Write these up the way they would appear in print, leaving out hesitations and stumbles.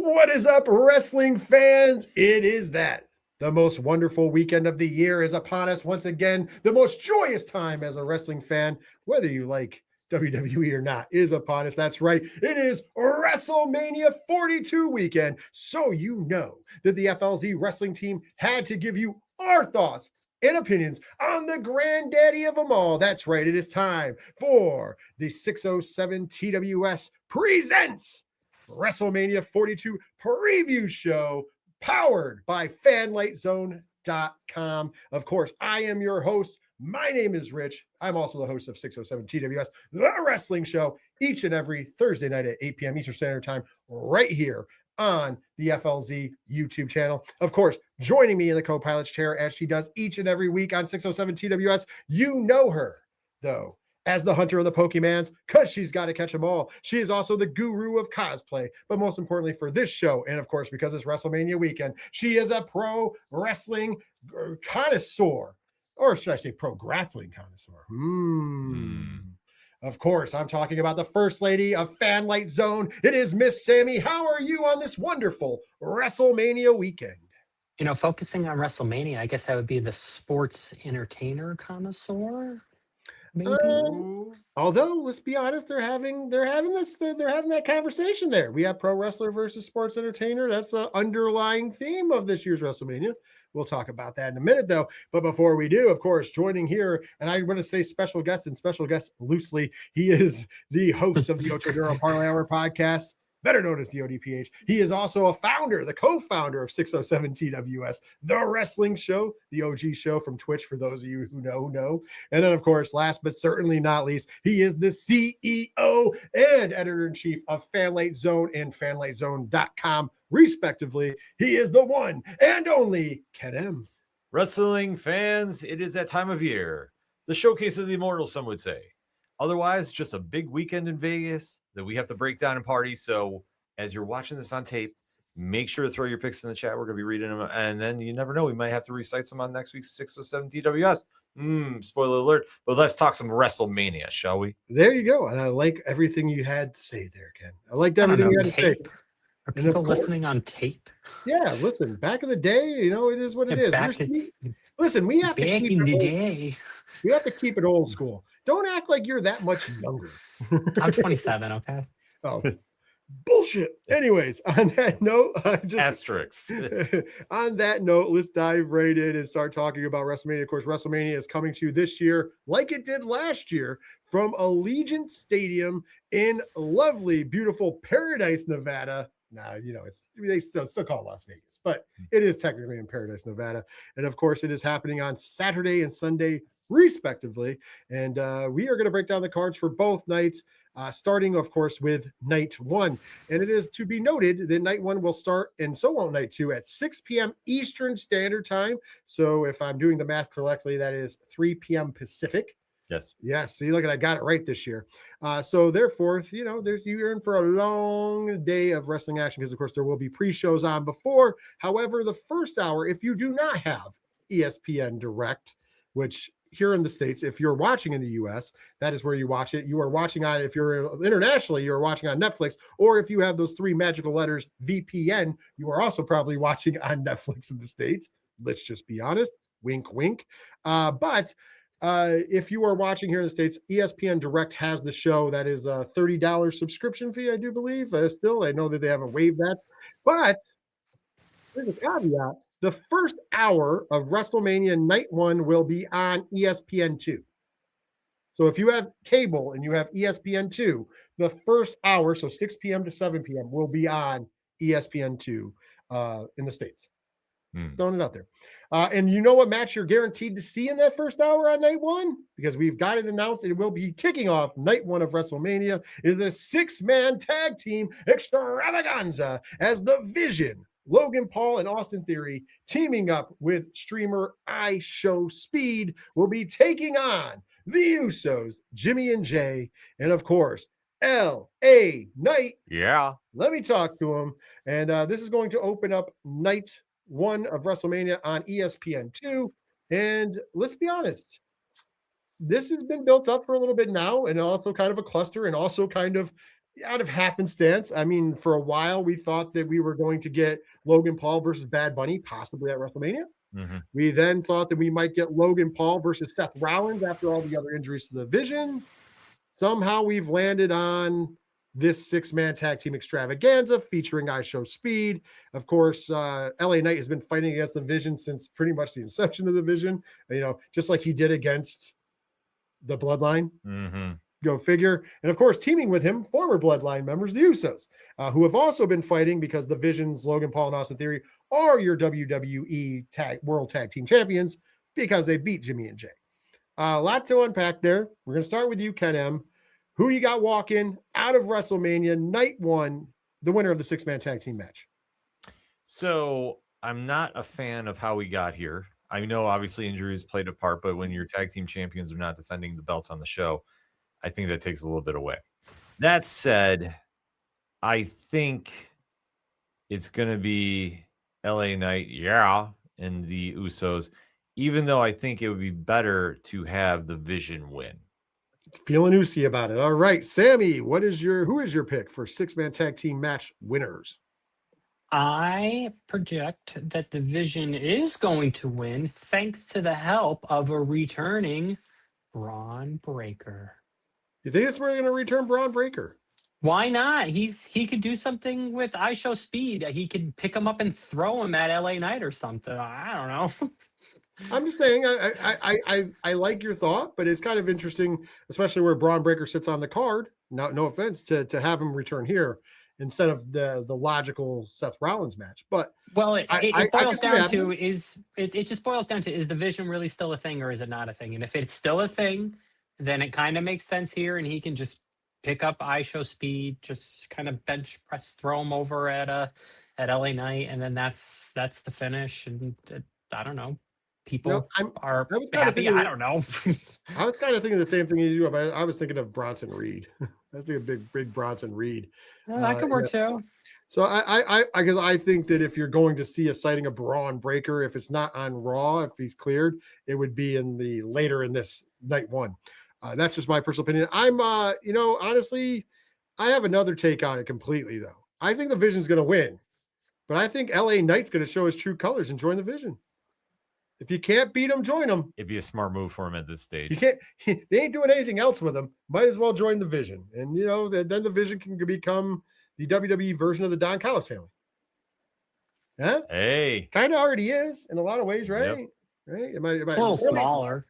What is up, wrestling fans? It is that. The most wonderful weekend of the year is upon us once again. The most joyous time as a wrestling fan, whether you like WWE or not, is upon us. That's right. It is WrestleMania 42 weekend. So you know that the FLZ Wrestling Team had to give you our thoughts and opinions on the granddaddy of them all. That's right. It is time for the 607 TWS presents WrestleMania 42 preview show powered by FanlightZone.com. Of course, I am your host. My name is Rich. I'm also the host of 607 TWS, the wrestling show, each and every Thursday night at 8 p.m. Eastern Standard Time, right here on the FLZ YouTube channel. Of course, joining me in the co-pilot's chair as she does each and every week on 607 TWS, you know her, though, as the hunter of the Pokemans, because she's got to catch them all. She is also the guru of cosplay, but most importantly for this show, and of course, because it's WrestleMania weekend, she is a pro wrestling connoisseur, or should I say pro grappling connoisseur? Of course, I'm talking about the First Lady of Fanlight Zone. It is Miss Sammy. How are you on this wonderful WrestleMania weekend? You know, focusing on WrestleMania, I guess that would be the sports entertainer connoisseur. Maybe. Although, let's be honest, they're having that conversation there. We have pro wrestler versus sports entertainer. That's the underlying theme of this year's WrestleMania. We'll talk about that in a minute, though. But before we do, of course, joining here, and I'm going to say special guest loosely, he is the host of the Ocho Duro Parlay Hour podcast, better known as the ODPH. He is also a founder, the co-founder of 607 TWS, the wrestling show, the OG show from Twitch, for those of you who know. And then, of course, last but certainly not least, he is the CEO and editor-in-chief of Fanlight Zone and FanlightZone.com, respectively. He is the one and only Ken M. Wrestling fans, it is that time of year. The showcase of the immortals, some would say. Otherwise, just a big weekend in Vegas that we have to break down and party. So as you're watching this on tape, make sure to throw your picks in the chat. We're going to be reading them. And then you never know, we might have to recite some on next week's 607 TWS. Spoiler alert. But let's talk some WrestleMania, shall we? There you go. And I like everything you had to say there, Ken. I liked everything you had to say. Are people listening on tape? Yeah, listen, back in the day, you know, it is what it is. Listen, we have to keep it we have to keep it old school. Don't act like you're that much younger. I'm 27, okay? Oh, bullshit. Anyways, on that note, asterisks. On that note, let's dive right in and start talking about WrestleMania. Of course, WrestleMania is coming to you this year, like it did last year, from Allegiant Stadium in lovely, beautiful Paradise, Nevada. Now, you know, they still call it Las Vegas, but it is technically in Paradise, Nevada. And of course, it is happening on Saturday and Sunday, respectively. And we are going to break down the cards for both nights, starting, of course, with night one. And it is to be noted that night one will start, and so won't night two, at 6 p.m. Eastern Standard Time. So if I'm doing the math correctly, that is 3 p.m. Pacific. Yes. See, look at, I got it right this year. So therefore, you know, you're in for a long day of wrestling action because, of course, there will be pre-shows on before. However, the first hour, if you do not have ESPN Direct, which here in the States, if you're watching in the US, that is where you watch it. You are watching on, if you're internationally, you're watching on Netflix, or if you have those three magical letters, VPN, you are also probably watching on Netflix in the States. Let's just be honest. Wink, wink. But if you are watching here in the States, ESPN Direct has the show. That is a $30 subscription fee, I do believe. Still, I know that they haven't waived that. But there's a caveat. The first hour of WrestleMania Night 1 will be on ESPN2. So if you have cable and you have ESPN2, the first hour, so 6 p.m. to 7 p.m., will be on ESPN2 in the States. Throwing it out there. And you know what match you're guaranteed to see in that first hour on night one? Because we've got it announced. It will be kicking off night one of WrestleMania. It is a six-man tag team extravaganza as The Vision, Logan Paul, and Austin Theory, teaming up with streamer iShowSpeed, will be taking on the Usos, Jimmy and Jay, and of course, L.A. Knight. Yeah. Let me talk to him. And this is going to open up night one of WrestleMania on ESPN2. And let's be honest, this has been built up for a little bit now, and also kind of a cluster, and also kind of out of happenstance. I mean, for a while, we thought that we were going to get Logan Paul versus Bad Bunny, possibly at WrestleMania. Mm-hmm. We then thought that we might get Logan Paul versus Seth Rollins after all the other injuries to the division. Somehow we've landed on this 6-man tag team extravaganza featuring iShow Speed. Of course, LA Knight has been fighting against the Vision since pretty much the inception of the Vision, just like he did against the Bloodline. Mm-hmm. Go figure. And of course, teaming with him, former Bloodline members, the Usos, who have also been fighting because the Vision's Logan Paul and Austin Theory are your WWE World Tag Team Champions because they beat Jimmy and Jay. A lot to unpack there. We're going to start with you, Ken M. Who you got walking out of WrestleMania night 1, the winner of the 6-man tag team match? So I'm not a fan of how we got here. I know obviously injuries played a part, but when your tag team champions are not defending the belts on the show, I think that takes a little bit away. That said, I think it's going to be LA Knight, and the Usos, even though I think it would be better to have the Vision win. Feeling Usy about it. All right, Sammy, who is your pick for 6-man tag team match winners? I project that the Vision is going to win thanks to the help of a returning Braun Breaker. You think it's where they're going to return Braun Breaker? Why not? He could do something with iShow Speed. He could pick him up and throw him at LA Knight or something. I don't know. I'm just saying, I like your thought, but it's kind of interesting, especially where Braun Breaker sits on the card. No offense to have him return here instead of the logical Seth Rollins match. But it boils down to it just boils down to, is the Vision really still a thing or is it not a thing? And if it's still a thing, then it kind of makes sense here, and he can just pick up iShow Speed, just kind of bench press, throw him over at LA Knight, and then that's the finish. And I don't know. People are happy. I don't know. I was kind of thinking the same thing as you, but I was thinking of Bronson Reed. I was thinking big Bronson Reed. That could work too. So I think that if you're going to see a sighting of Braun Breaker, if it's not on Raw, if he's cleared, it would be later in this night 1. That's just my personal opinion. I'm, honestly, I have another take on it completely, though. I think the Vision's going to win, but I think LA Knight's going to show his true colors and join the Vision. If you can't beat him, join him. It'd be a smart move for him at this stage. You can't. They ain't doing anything else with him. Might as well join the Vision, and then the Vision can become the WWE version of the Don Callis family. Yeah. Hey, kind of already is in a lot of ways, right? Yep. Right. It's a little smaller.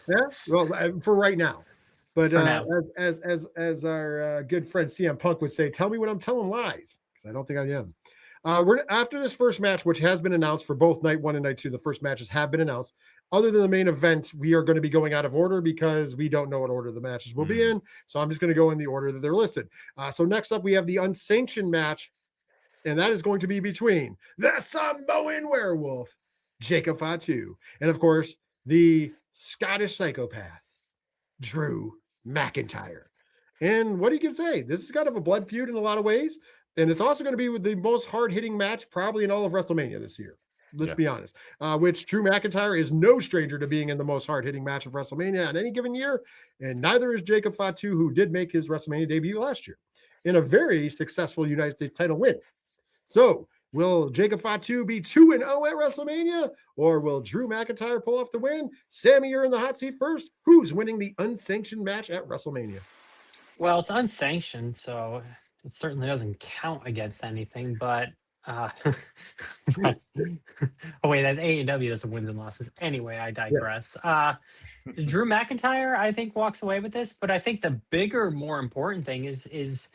Yeah, well, for right now, but now. as our good friend CM Punk would say, tell me when I'm telling lies, because I don't think I am. We're after this first match, which has been announced for both night 1 and night 2. The first matches have been announced. Other than the main event, we are going to be going out of order because we don't know what order the matches will be in. So I'm just going to go in the order that they're listed. So next up, we have the unsanctioned match, and that is going to be between the Samoan Werewolf, Jacob Fatu, and of course the Scottish psychopath, Drew McIntyre. And what do you can say? This is kind of a blood feud in a lot of ways. And it's also going to be with the most hard-hitting match probably in all of WrestleMania this year. Let's be honest. Which Drew McIntyre is no stranger to being in the most hard-hitting match of WrestleMania on any given year. And neither is Jacob Fatu, who did make his WrestleMania debut last year in a very successful United States title win. So will Jacob Fatu be 2-0 at WrestleMania, or will Drew McIntyre pull off the win? Sammy, you're in the hot seat first. Who's winning the unsanctioned match at WrestleMania? Well, it's unsanctioned, so it certainly doesn't count against anything. But oh wait, that AEW doesn't wins and losses. Anyway, I digress. Yeah. Drew McIntyre, I think, walks away with this, but I think the bigger, more important thing is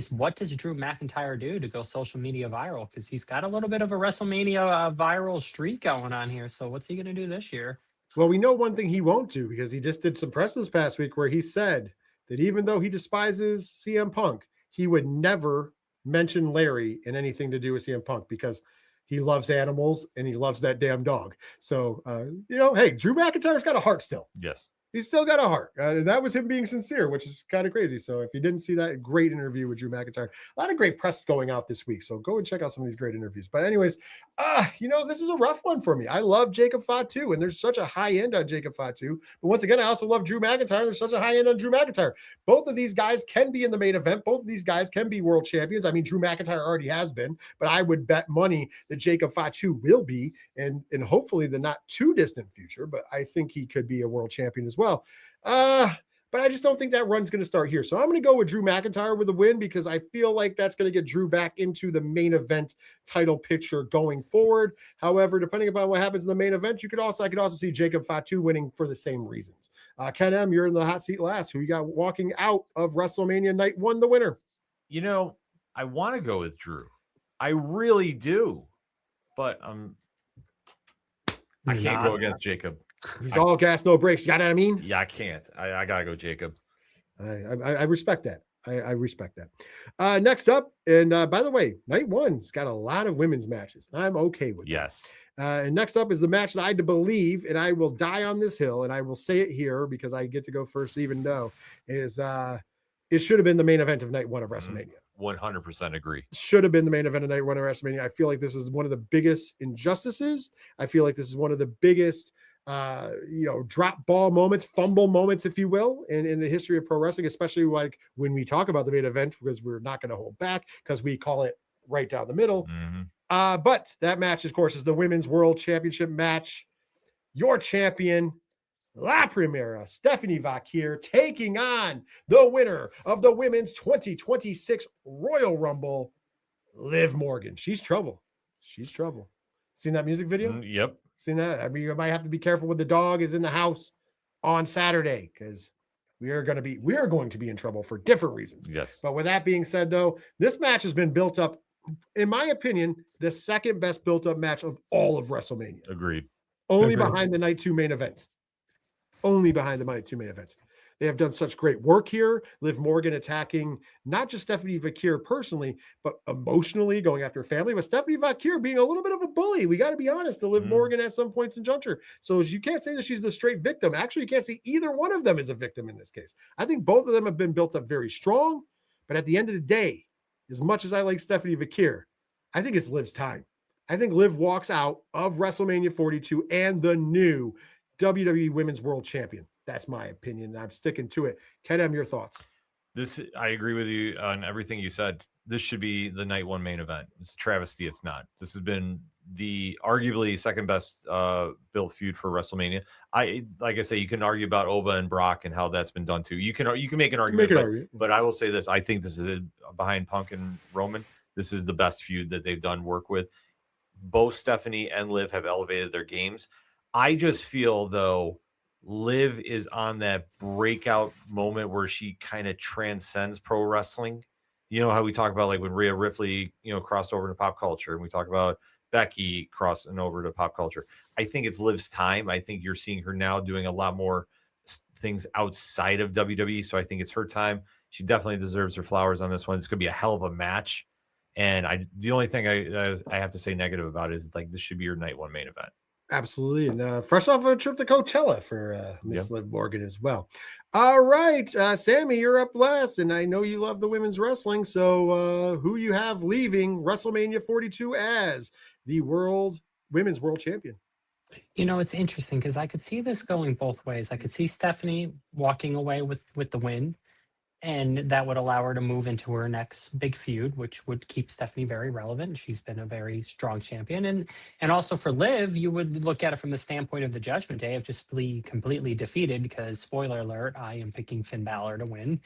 what does Drew McIntyre do to go social media viral? Because he's got a little bit of a WrestleMania viral streak going on here. So what's he going to do this year? Well, we know one thing he won't do, because he just did some press this past week where he said that even though he despises CM Punk, he would never mention Larry in anything to do with CM Punk because he loves animals and he loves that damn dog. So, hey, Drew McIntyre's got a heart still. Yes. He's still got a heart. That was him being sincere, which is kind of crazy. So if you didn't see that, great interview with Drew McIntyre. A lot of great press going out this week. So go and check out some of these great interviews. But anyways, this is a rough one for me. I love Jacob Fatu, and there's such a high end on Jacob Fatu. But once again, I also love Drew McIntyre. There's such a high end on Drew McIntyre. Both of these guys can be in the main event. Both of these guys can be world champions. I mean, Drew McIntyre already has been, but I would bet money that Jacob Fatu will be, and hopefully the not too distant future. But I think he could be a world champion as well. But I just don't think that run's going to start here. So I'm going to go with Drew McIntyre with a win because I feel like that's going to get Drew back into the main event title picture going forward. However, depending upon what happens in the main event, I could also see Jacob Fatu winning for the same reasons. Ken M, you're in the hot seat last. Who you got walking out of WrestleMania Night 1, the winner? I want to go with Drew. I really do. But I can't go against Jacob. He's all gas, no brakes. You know what I mean? Yeah, I can't. I gotta go Jacob. I respect that. I respect that. Next up, and by the way, Night 1's got a lot of women's matches. I'm okay with yes. That. And next up is the match that I believe, and I will die on this hill, and I will say it here because I get to go first, even though is it should have been the main event of Night 1 of WrestleMania. 100% agree. Should have been the main event of Night 1 of WrestleMania. I feel like this is one of the biggest injustices. I feel like this is one of the biggest drop ball moments, fumble moments, if you will, in the history of pro wrestling, especially like when we talk about the main event, because we're not going to hold back because we call it right down the middle. But that match, of course, is the Women's World Championship match. Your champion, La Primera, Stephanie Vakir, taking on the winner of the Women's 2026 Royal Rumble, Liv Morgan. She's trouble. Seen that music video? Yep. Seen that? I mean, you might have to be careful when the dog is in the house on Saturday because we are going to be in trouble for different reasons. Yes. But with that being said, though, this match has been built up, in my opinion, the second best built up match of all of WrestleMania. Agreed. Only behind the Night 2 main event. Only behind the Night 2 main event. They have done such great work here. Liv Morgan attacking not just Stephanie Vakir personally, but emotionally going after her family. But Stephanie Vakir being a little bit of a bully. We got to be honest to Liv Morgan at some points in juncture. So you can't say that she's the straight victim. Actually, you can't say either one of them is a victim in this case. I think both of them have been built up very strong. But at the end of the day, as much as I like Stephanie Vakir, I think it's Liv's time. I think Liv walks out of WrestleMania 42 and the new WWE Women's World Champion. That's my opinion, and I'm sticking to it. Ken M, your thoughts? I agree with you on everything you said. This should be the Night 1 main event. It's a travesty. It's not. This has been the arguably second best built feud for WrestleMania. Like I say, you can argue about Oba and Brock and how that's been done too. You can make an argument, but I will say this: I think this is behind Punk and Roman. This is the best feud that they've done work with. Both Stephanie and Liv have elevated their games. I just feel though, Liv is on that breakout moment where she kind of transcends pro wrestling. You know how we talk about like when Rhea Ripley, crossed over to pop culture, and we talk about Becky crossing over to pop culture. I think it's Liv's time. I think you're seeing her now doing a lot more things outside of WWE. So I think it's her time. She definitely deserves her flowers on this one. It's going to be a hell of a match. And the only thing I have to say negative about it is like this should be your Night 1 main event. Absolutely. And fresh off a trip to Coachella for Miss Liv Morgan as well. All right, Sammy, you're up last, and I know you love the women's wrestling. So who you have leaving WrestleMania 42 as the women's world champion? It's interesting because I could see this going both ways. I could see Stephanie walking away with the win, and that would allow her to move into her next big feud, which would keep Stephanie very relevant. She's been a very strong champion. And also for Liv, you would look at it from the standpoint of the Judgment Day of just be completely defeated because, spoiler alert, I am picking Finn Balor to win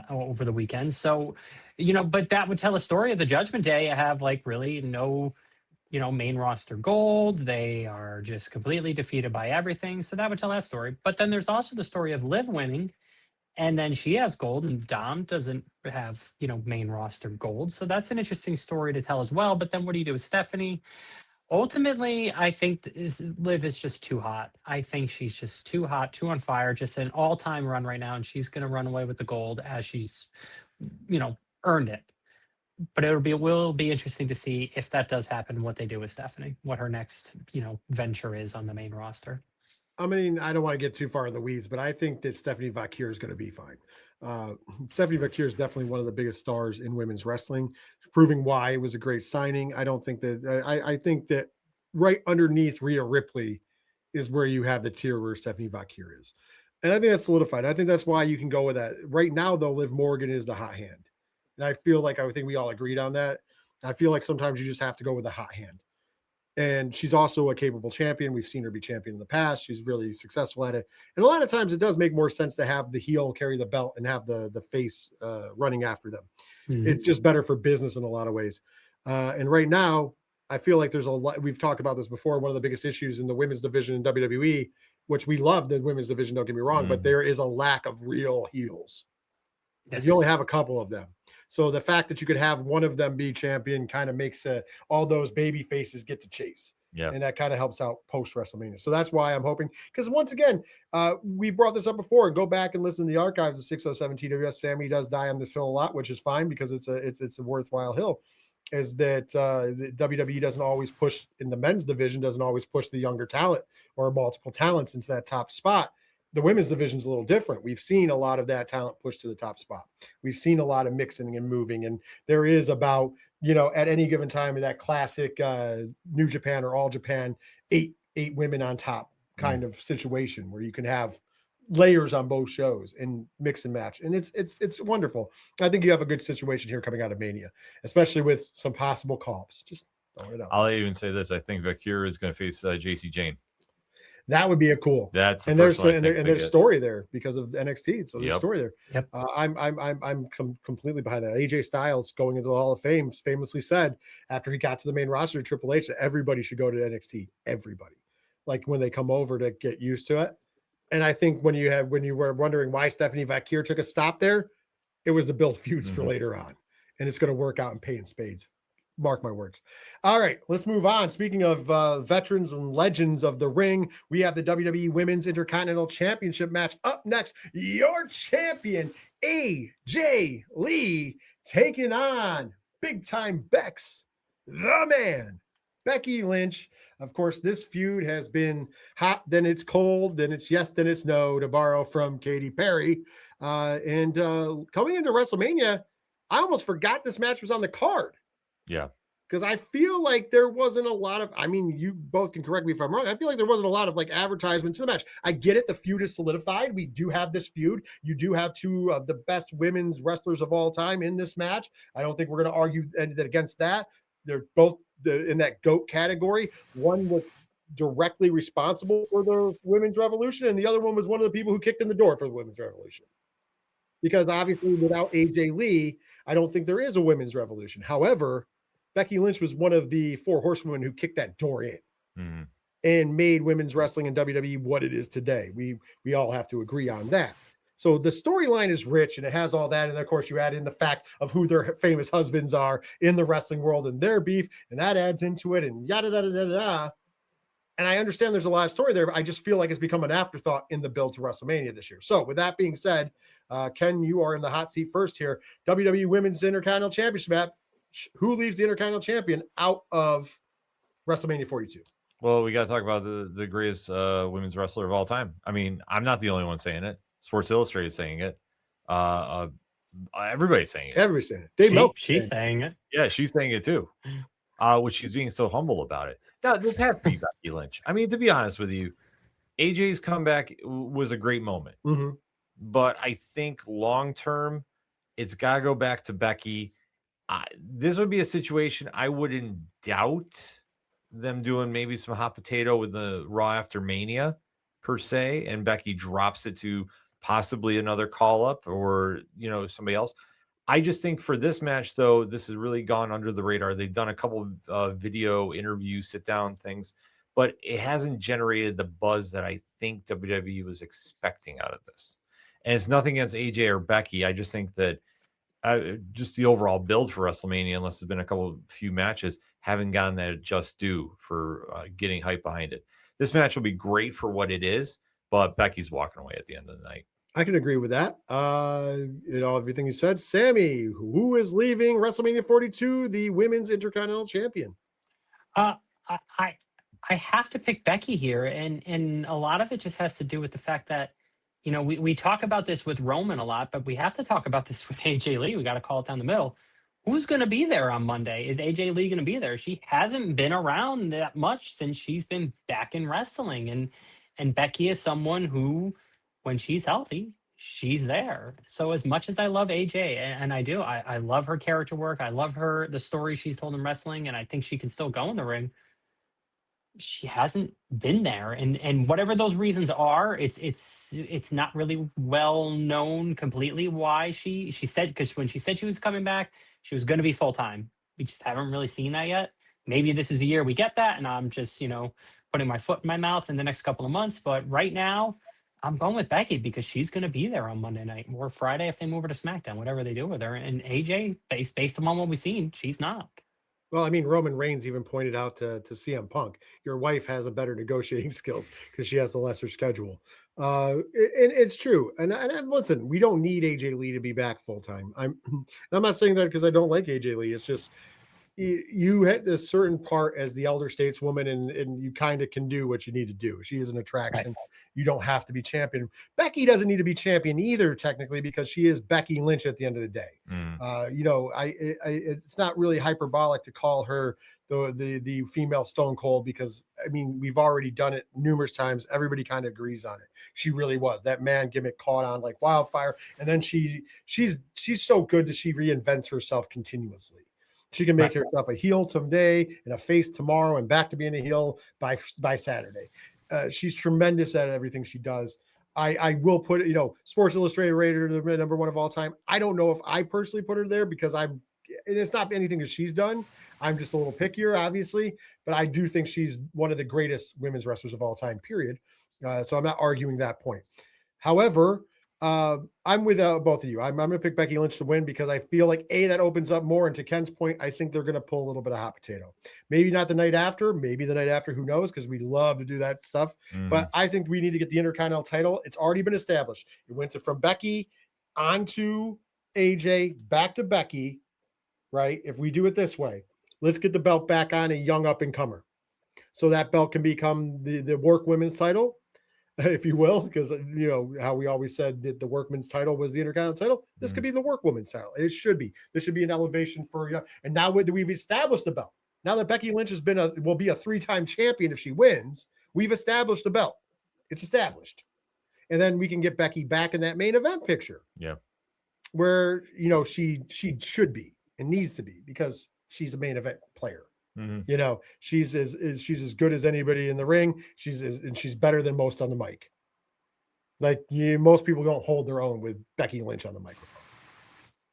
over the weekend. So, but that would tell a story of the Judgment Day. I have like really no main roster gold. They are just completely defeated by everything. So that would tell that story. But then there's also the story of Liv winning. And then she has gold and Dom doesn't have, main roster gold. So that's an interesting story to tell as well. But then what do you do with Stephanie? Ultimately, I think Liv is just too hot. I think she's just too hot, too on fire, just an all-time run right now. And she's going to run away with the gold as she's, earned it. But it will be interesting to see if that does happen, what they do with Stephanie, what her next, venture is on the main roster. I mean, I don't want to get too far in the weeds, but I think that Stephanie Vaquer is going to be fine. Stephanie Vaquer is definitely one of the biggest stars in women's wrestling, proving why it was a great signing. I don't think that I think that right underneath Rhea Ripley is where you have the tier where Stephanie Vaquer is. And I think that's solidified. I think that's why you can go with that. Right now, though, Liv Morgan is the hot hand. And I feel like I think we all agreed on that. I feel like sometimes you just have to go with the hot hand. And she's also a capable champion. We've seen her be champion in the past. She's really successful at it. And a lot of times it does make more sense to have the heel carry the belt and have the face running after them. Mhm. It's just better for business in a lot of ways. And right now, I feel like there's a lot. We've talked about this before. One of the biggest issues in the women's division in WWE, which we love the women's division, don't get me wrong, but there is a lack of real heels. Yes. You only have a couple of them. So the fact that you could have one of them be champion kind of makes all those baby faces get to chase. Yeah. And that kind of helps out post WrestleMania. So that's why I'm hoping, because once again, we brought this up before, and go back and listen to the archives of 607 TWS. Sammy does die on this hill a lot, which is fine because it's a worthwhile hill. Is that the WWE doesn't always push in the men's division, doesn't always push the younger talent or multiple talents into that top spot. The women's division is a little different. We've seen a lot of that talent push to the top spot. We've seen a lot of mixing and moving, and there is about, at any given time in that classic New Japan or All Japan, eight women on top kind of situation where you can have layers on both shows and mix and match. And it's wonderful. I think you have a good situation here coming out of Mania, especially with some possible call-ups. Just throwing it out. I'll even say this. I think Vaquer is going to face JC Jane. That would be a cool. That's there's story there because of NXT. So there's story there. Yep. I'm completely behind that. AJ Styles going into the Hall of Fame famously said after he got to the main roster of Triple H that everybody should go to NXT. Everybody, like when they come over to get used to it. And I think when you were wondering why Stephanie Vaquer took a stop there, it was to build feuds for later on, and it's going to work out and pay in spades. Mark my words. All right, let's move on. Speaking of veterans and legends of the ring, we have the WWE Women's Intercontinental Championship match up next. Your champion, AJ Lee, taking on big time Bex, the man, Becky Lynch. Of course, this feud has been hot, then it's cold, then it's yes, then it's no, to borrow from Katy Perry. And coming into WrestleMania, I almost forgot this match was on the card. Yeah. Because I feel like there wasn't a lot of, I mean, you both can correct me if I'm wrong. I feel like there wasn't a lot of like advertisement to the match. I get it. The feud is solidified. We do have this feud. You do have two of the best women's wrestlers of all time in this match. I don't think we're going to argue against that. They're both in that GOAT category. One was directly responsible for the women's revolution, and the other one was one of the people who kicked in the door for the women's revolution. Because obviously without AJ Lee, I don't think there is a women's revolution. However, Becky Lynch was one of the four horsewomen who kicked that door in and made women's wrestling in WWE what it is today. We all have to agree on that. So the storyline is rich and it has all that. And of course, you add in the fact of who their famous husbands are in the wrestling world and their beef, and that adds into it and yada, yada, yada, yada. And I understand there's a lot of story there, but I just feel like it's become an afterthought in the build to WrestleMania this year. So with that being said, Ken, you are in the hot seat first here. WWE Women's Intercontinental Championship match. Who leaves the Intercontinental Champion out of WrestleMania 42? Well, we got to talk about the greatest women's wrestler of all time. I mean, I'm not the only one saying it. Sports Illustrated is saying it. Everybody's saying it. Everybody's saying it. She's saying it. Yeah, she's saying it too. Which she's being so humble about it. Now, this has to be Becky Lynch. I mean, to be honest with you, AJ's comeback was a great moment. But I think long term, it's got to go back to Becky. This would be a situation I wouldn't doubt them doing maybe some hot potato with the Raw after Mania per se, and Becky drops it to possibly another call up or somebody else. I just think for this match, though, this has really gone under the radar. They've done a couple of video interview sit down things, but it hasn't generated the buzz that I think WWE was expecting out of this. And it's nothing against AJ or Becky. I just think that just the overall build for WrestleMania, unless there's been few matches, haven't gotten that just due for getting hype behind it. This match will be great for what it is, but Becky's walking away at the end of the night. I can agree with that. Everything you said. Sammy, who is leaving WrestleMania 42, the Women's Intercontinental Champion? I I have to pick Becky here, and a lot of it just has to do with the fact that, we talk about this with Roman a lot, but we have to talk about this with AJ Lee. We got to call it down the middle. Who's going to be there on Monday? Is AJ Lee going to be there? She hasn't been around that much since she's been back in wrestling, and Becky is someone who, when she's healthy, she's there. So as much as I love AJ, and I do, I love her character work. I love the story she's told in wrestling, and I think she can still go in the ring. She hasn't been there, and whatever those reasons are, it's not really well known completely why she said, because when she said she was coming back, she was going to be full time. We just haven't really seen that yet. Maybe this is a year we get that, and I'm just putting my foot in my mouth in the next couple of months. But right now, I'm going with Becky because she's going to be there on Monday night or Friday if they move her to SmackDown, whatever they do with her. And AJ, based on what we've seen, she's not. Well, I mean, Roman Reigns even pointed out to CM Punk, your wife has a better negotiating skills because she has the lesser schedule. And it's true. And listen, we don't need AJ Lee to be back full time. I'm not saying that because I don't like AJ Lee. It's just you hit a certain part as the elder stateswoman, and you kind of can do what you need to do. She is an attraction. Right. You don't have to be champion. Becky doesn't need to be champion either, technically, because she is Becky Lynch at the end of the day. It's not really hyperbolic to call her the female Stone Cold, because I mean, we've already done it numerous times. Everybody kind of agrees on it. She really was. That man gimmick caught on like wildfire, and then she's so good that she reinvents herself continuously. She can make herself a heel today and a face tomorrow and back to being a heel by Saturday. She's tremendous at everything she does. I will put it, Sports Illustrated rated her the number one of all time. I don't know if I personally put her there because and it's not anything that she's done. I'm just a little pickier, obviously, but I do think she's one of the greatest women's wrestlers of all time, period. So I'm not arguing that point. However, I'm with both of you. I'm going to pick Becky Lynch to win because I feel like that opens up more. And to Ken's point, I think they're going to pull a little bit of hot potato. Maybe not the night after, maybe the night after, who knows? Because we love to do that stuff. But I think we need to get the Intercontinental title. It's already been established. It went from Becky onto AJ, back to Becky, right? If we do it this way, let's get the belt back on a young up-and-comer. So that belt can become the work women's title, if you will, because how we always said that the workman's title was the Intercontinental title. This could be the workwoman's title. It should be. This should be an elevation for and now we've established the belt. Now that Becky Lynch will be a 3-time champion if she wins, we've established the belt. It's established, and then we can get Becky back in that main event picture. Yeah, where she should be and needs to be because she's a main event player. She's as good as anybody in the ring. She's better than most on the mic. Like most people don't hold their own with Becky Lynch on the microphone.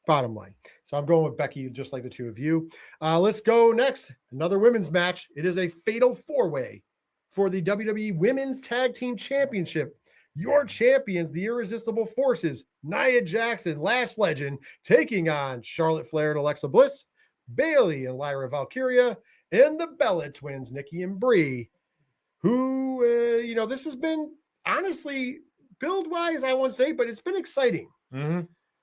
Bottom line. So I'm going with Becky, just like the two of you. Let's go next. Another women's match. It is a fatal 4-way for the WWE Women's Tag Team Championship. Your champions, the Irresistible Forces, Nia Jackson, Lash Legend, taking on Charlotte Flair and Alexa Bliss, Bayley and Lyra Valkyria, and the Bella Twins, Nikki and Brie, who, this has been, honestly, build-wise, I won't say, but it's been exciting.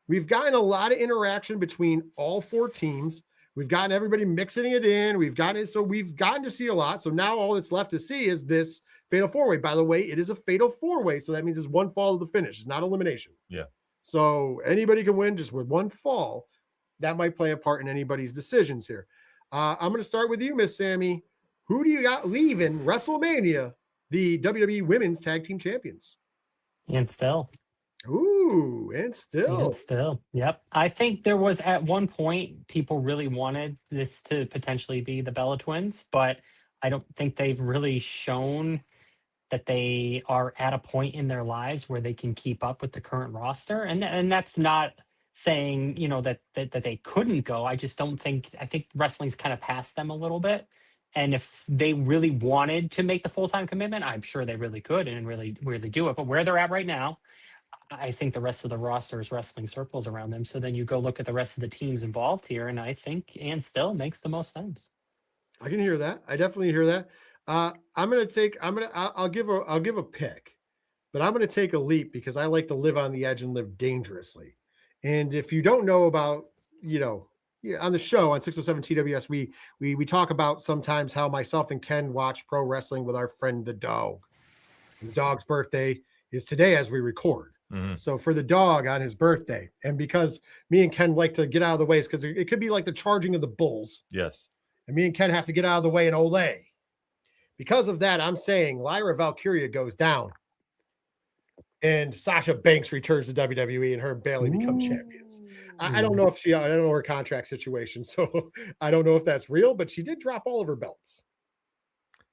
We've gotten a lot of interaction between all 4 teams. We've gotten everybody mixing it in. We've gotten to see a lot. So now all that's left to see is this fatal 4-way. By the way, it is a fatal 4-way, so that means it's one fall to the finish. It's not elimination. Yeah. So anybody can win just with one fall. That might play a part in anybody's decisions here. I'm going to start with you, Miss Sammy. Who do you got leaving WrestleMania, the WWE Women's Tag Team Champions? And still. Ooh, and still. Yep. I think there was at one point people really wanted this to potentially be the Bella Twins, but I don't think they've really shown that they are at a point in their lives where they can keep up with the current roster. And that's not saying, that they couldn't go. I just don't think, I think wrestling's kind of past them a little bit. And if they really wanted to make the full-time commitment, I'm sure they really could and really do it. But where they're at right now, I think the rest of the roster is wrestling circles around them. So then you go look at the rest of the teams involved here, and I think and still makes the most sense. I can hear that. I definitely hear that. I'll give a pick, but I'm going to take a leap because I like to live on the edge and live dangerously. And if you don't know about, on the show on 607 TWS, we talk about sometimes how myself and Ken watch pro wrestling with our friend the dog. And the dog's birthday is today as we record. Mm-hmm. So for the dog on his birthday, and because me and Ken like to get out of the way, because it could be like the charging of the bulls. Yes. And me and Ken have to get out of the way and Olay. Because of that, I'm saying Lyra Valkyria goes down. And Sasha Banks returns to WWE and her and Bayley become champions. I don't know if I don't know her contract situation. So I don't know if that's real, but she did drop all of her belts.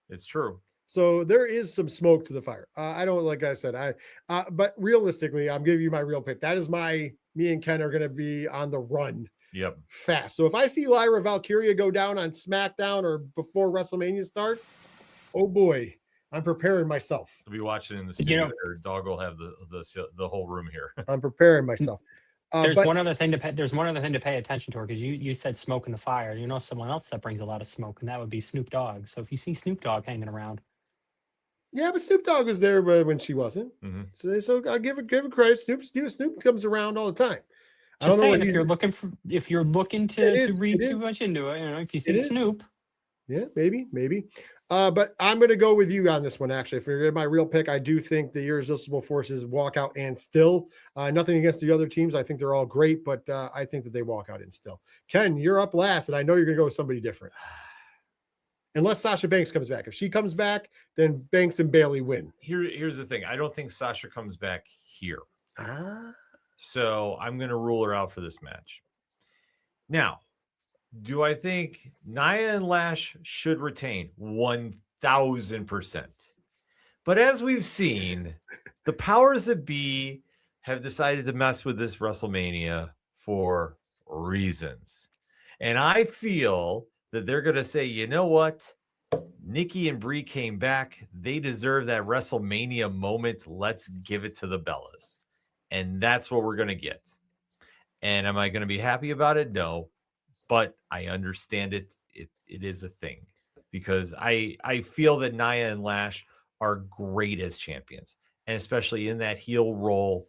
It's true. So there is some smoke to the fire. I don't, like I said, but realistically, I'm giving you my real pick. That is me and Ken are going to be on the run. Yep. Fast. So if I see Lyra Valkyria go down on SmackDown or before WrestleMania starts, oh boy, I'm preparing myself. I'll be watching in the studio. Dog will have the whole room here. I'm preparing myself. There's one other thing to pay attention to, because you said smoke in the fire. You know someone else that brings a lot of smoke, and that would be Snoop Dogg. So if you see Snoop Dogg hanging around, yeah, but Snoop Dogg was there when she wasn't. Mm-hmm. So I'll give her credit. Snoop comes around all the time. Just saying, if you're looking to read too much into it, if you see Snoop. Yeah, maybe. But I'm going to go with you on this one, actually. If you're my real pick, I do think the Irresistible Forces walk out and still. Nothing against the other teams. I think they're all great, but I think that they walk out and still. Ken, you're up last, and I know you're going to go with somebody different. Unless Sasha Banks comes back. If she comes back, then Banks and Bayley win. Here's the thing. I don't think Sasha comes back here. So I'm going to rule her out for this match. Now, do I think Nia and Lash should retain? 1,000%. But as we've seen, the powers that be have decided to mess with this WrestleMania for reasons. And I feel that they're going to say, you know what? Nikki and Brie came back. They deserve that WrestleMania moment. Let's give it to the Bellas. And that's what we're going to get. And am I going to be happy about it? No. But I understand it. It is a thing. Because I feel that Nia and Lash are great as champions. And especially in that heel role,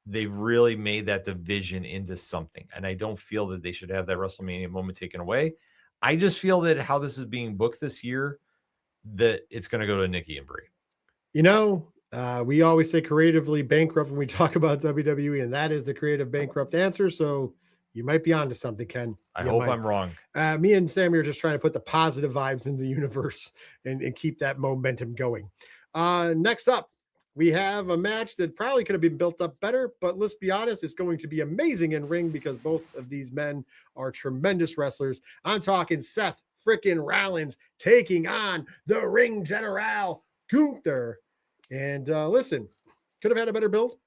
they've really made that division into something. And I don't feel that they should have that WrestleMania moment taken away. I just feel that how this is being booked this year, that it's going to go to Nikki and Brie. We always say creatively bankrupt when we talk about WWE, and that is the creative bankrupt answer. So you might be onto something, Ken. I hope I'm wrong. Me and Sammy are just trying to put the positive vibes in the universe and keep that momentum going. Next up, we have a match that probably could have been built up better, but let's be honest, it's going to be amazing in ring because both of these men are tremendous wrestlers. I'm talking Seth frickin' Rollins taking on the Ring General Gunther. And listen, could have had a better build,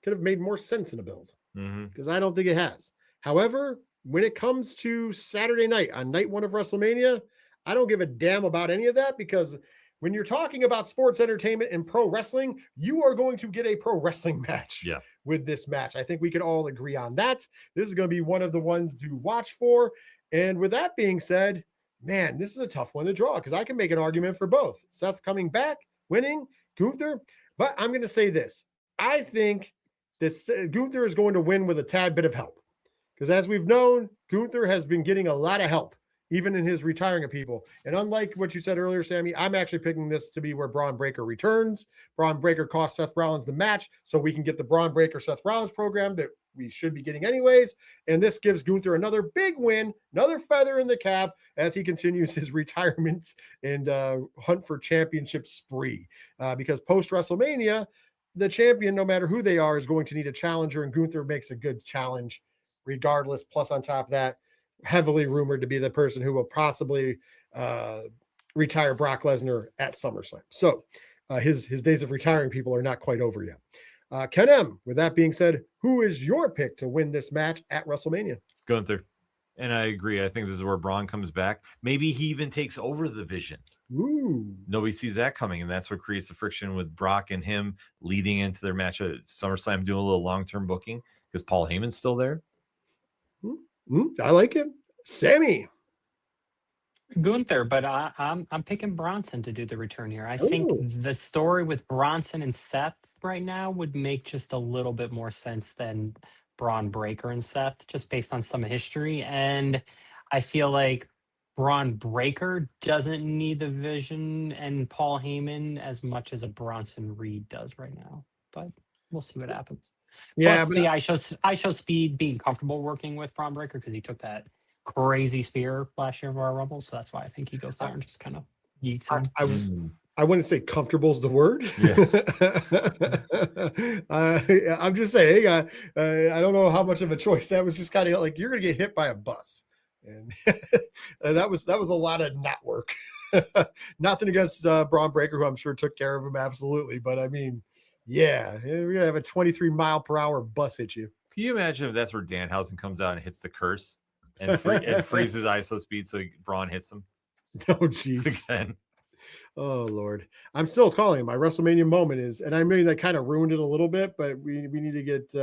could have made more sense in a build because I don't think it has. However, when it comes to Saturday night on night one of WrestleMania, I don't give a damn about any of that because when you're talking about sports entertainment and pro wrestling, you are going to get a pro wrestling match with this match. I think we can all agree on that. This is going to be one of the ones to watch for. And with that being said, man, this is a tough one to draw because I can make an argument for both. Seth coming back, winning, Gunther. But I'm going to say this. I think that Gunther is going to win with a tad bit of help. Because as we've known, Gunther has been getting a lot of help, even in his retiring of people. And unlike what you said earlier, Sammy, I'm actually picking this to be where Braun Breaker returns. Braun Breaker costs Seth Rollins the match, so we can get the Braun Breaker Seth Rollins program that we should be getting anyways. And this gives Gunther another big win, another feather in the cap as he continues his retirement and hunt for championship spree. Because post-WrestleMania, the champion, no matter who they are, is going to need a challenger, and Gunther makes a good challenge regardless. Plus, on top of that, heavily rumored to be the person who will possibly retire Brock Lesnar at SummerSlam. So his days of retiring people are not quite over yet. Ken M, with that being said, who is your pick to win this match at WrestleMania? Gunther. And I agree. I think this is where Braun comes back. Maybe he even takes over the Vision. Ooh. Nobody sees that coming, and that's what creates the friction with Brock and him leading into their match at SummerSlam, doing a little long-term booking because Paul Heyman's still there. I like it. Sammy. Gunther, but I'm picking Bronson to do the return here. I think the story with Bronson and Seth right now would make just a little bit more sense than Braun Breaker and Seth, just based on some history. And I feel like Braun Breaker doesn't need the Vision and Paul Heyman as much as a Bronson Reed does right now. But we'll see what happens. Yeah, Plus but the I show Speed being comfortable working with Braun Breaker because he took that crazy spear last year of our Rumble. So that's why I think he goes there and just kind of yeets him. I wouldn't say comfortable is the word. Yeah. I'm just saying, I don't know how much of a choice that was. Just kind of like you're going to get hit by a bus, and, and that was a lot of not work. Nothing against Braun Breaker, who I'm sure took care of him absolutely, but I mean, yeah, we're gonna have a 23 mile per hour bus hit you. Can you imagine if that's where Danhausen comes out and hits the curse and, and freezes ISO speed so Braun hits him? Oh, jeez. Again. Oh, Lord. I'm still calling it my WrestleMania moment is, and I mean, that kind of ruined it a little bit, but we need to get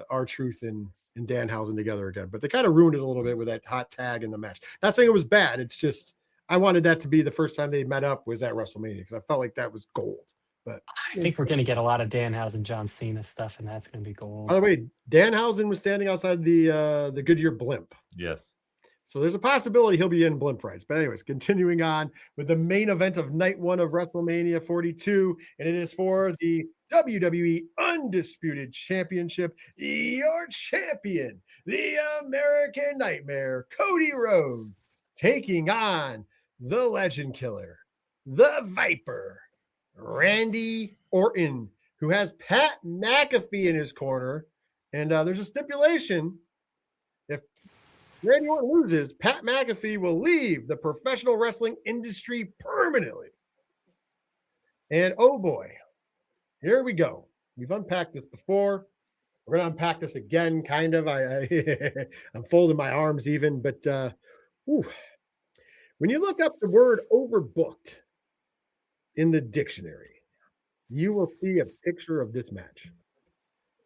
R-Truth and Danhausen together again. But they kind of ruined it a little bit with that hot tag in the match. Not saying it was bad. It's just, I wanted that to be the first time they met up was at WrestleMania because I felt like that was gold. But I think we're going to get a lot of Danhausen, John Cena stuff, and that's going to be gold. By the way, Danhausen was standing outside the Goodyear blimp. Yes. So there's a possibility he'll be in blimp rides. But anyways, continuing on with the main event of night one of WrestleMania 42, and it is for the WWE Undisputed Championship. Your champion, the American Nightmare, Cody Rhodes, taking on the Legend Killer, the Viper, Randy Orton, who has Pat McAfee in his corner. And there's a stipulation. If Randy Orton loses, Pat McAfee will leave the professional wrestling industry permanently. And oh boy, here we go. We've unpacked this before. We're going to unpack this again, kind of. I'm folding my arms even, but when you look up the word overbooked in the dictionary, you will see a picture of this match.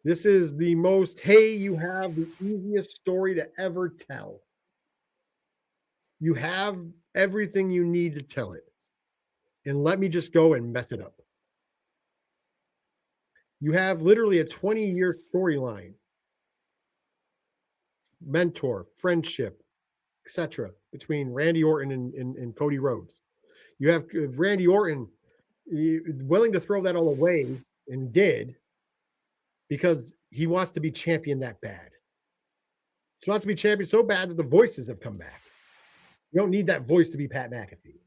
This is the most, hey, you have the easiest story to ever tell. You have everything you need to tell it. And let me just go and mess it up. You have literally a 20-year storyline, mentor, friendship, etc., between Randy Orton and Cody Rhodes. You have Randy Orton willing to throw that all away and did because he wants to be champion that bad. He wants to be champion so bad that the voices have come back. You don't need that voice to be Pat McAfee.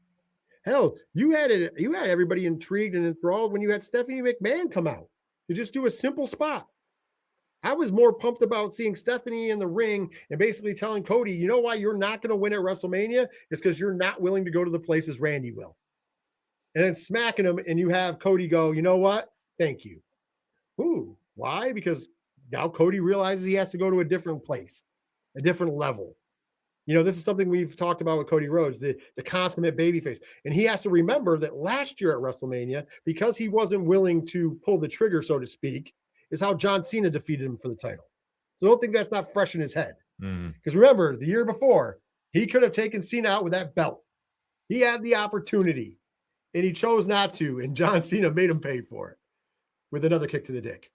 Hell, you had everybody intrigued and enthralled when you had Stephanie McMahon come out to just do a simple spot. I was more pumped about seeing Stephanie in the ring and basically telling Cody, you know why you're not going to win at WrestleMania? It's because you're not willing to go to the places Randy will. And then smacking him, and you have Cody go, you know what? Thank you. Ooh, why? Because now Cody realizes he has to go to a different place, a different level. You know, this is something we've talked about with Cody Rhodes, the consummate babyface. And he has to remember that last year at WrestleMania, because he wasn't willing to pull the trigger, so to speak, is how John Cena defeated him for the title. So don't think that's not fresh in his head. Because remember, the year before, he could have taken Cena out with that belt. He had the opportunity, and he chose not to, and John Cena made him pay for it with another kick to the dick.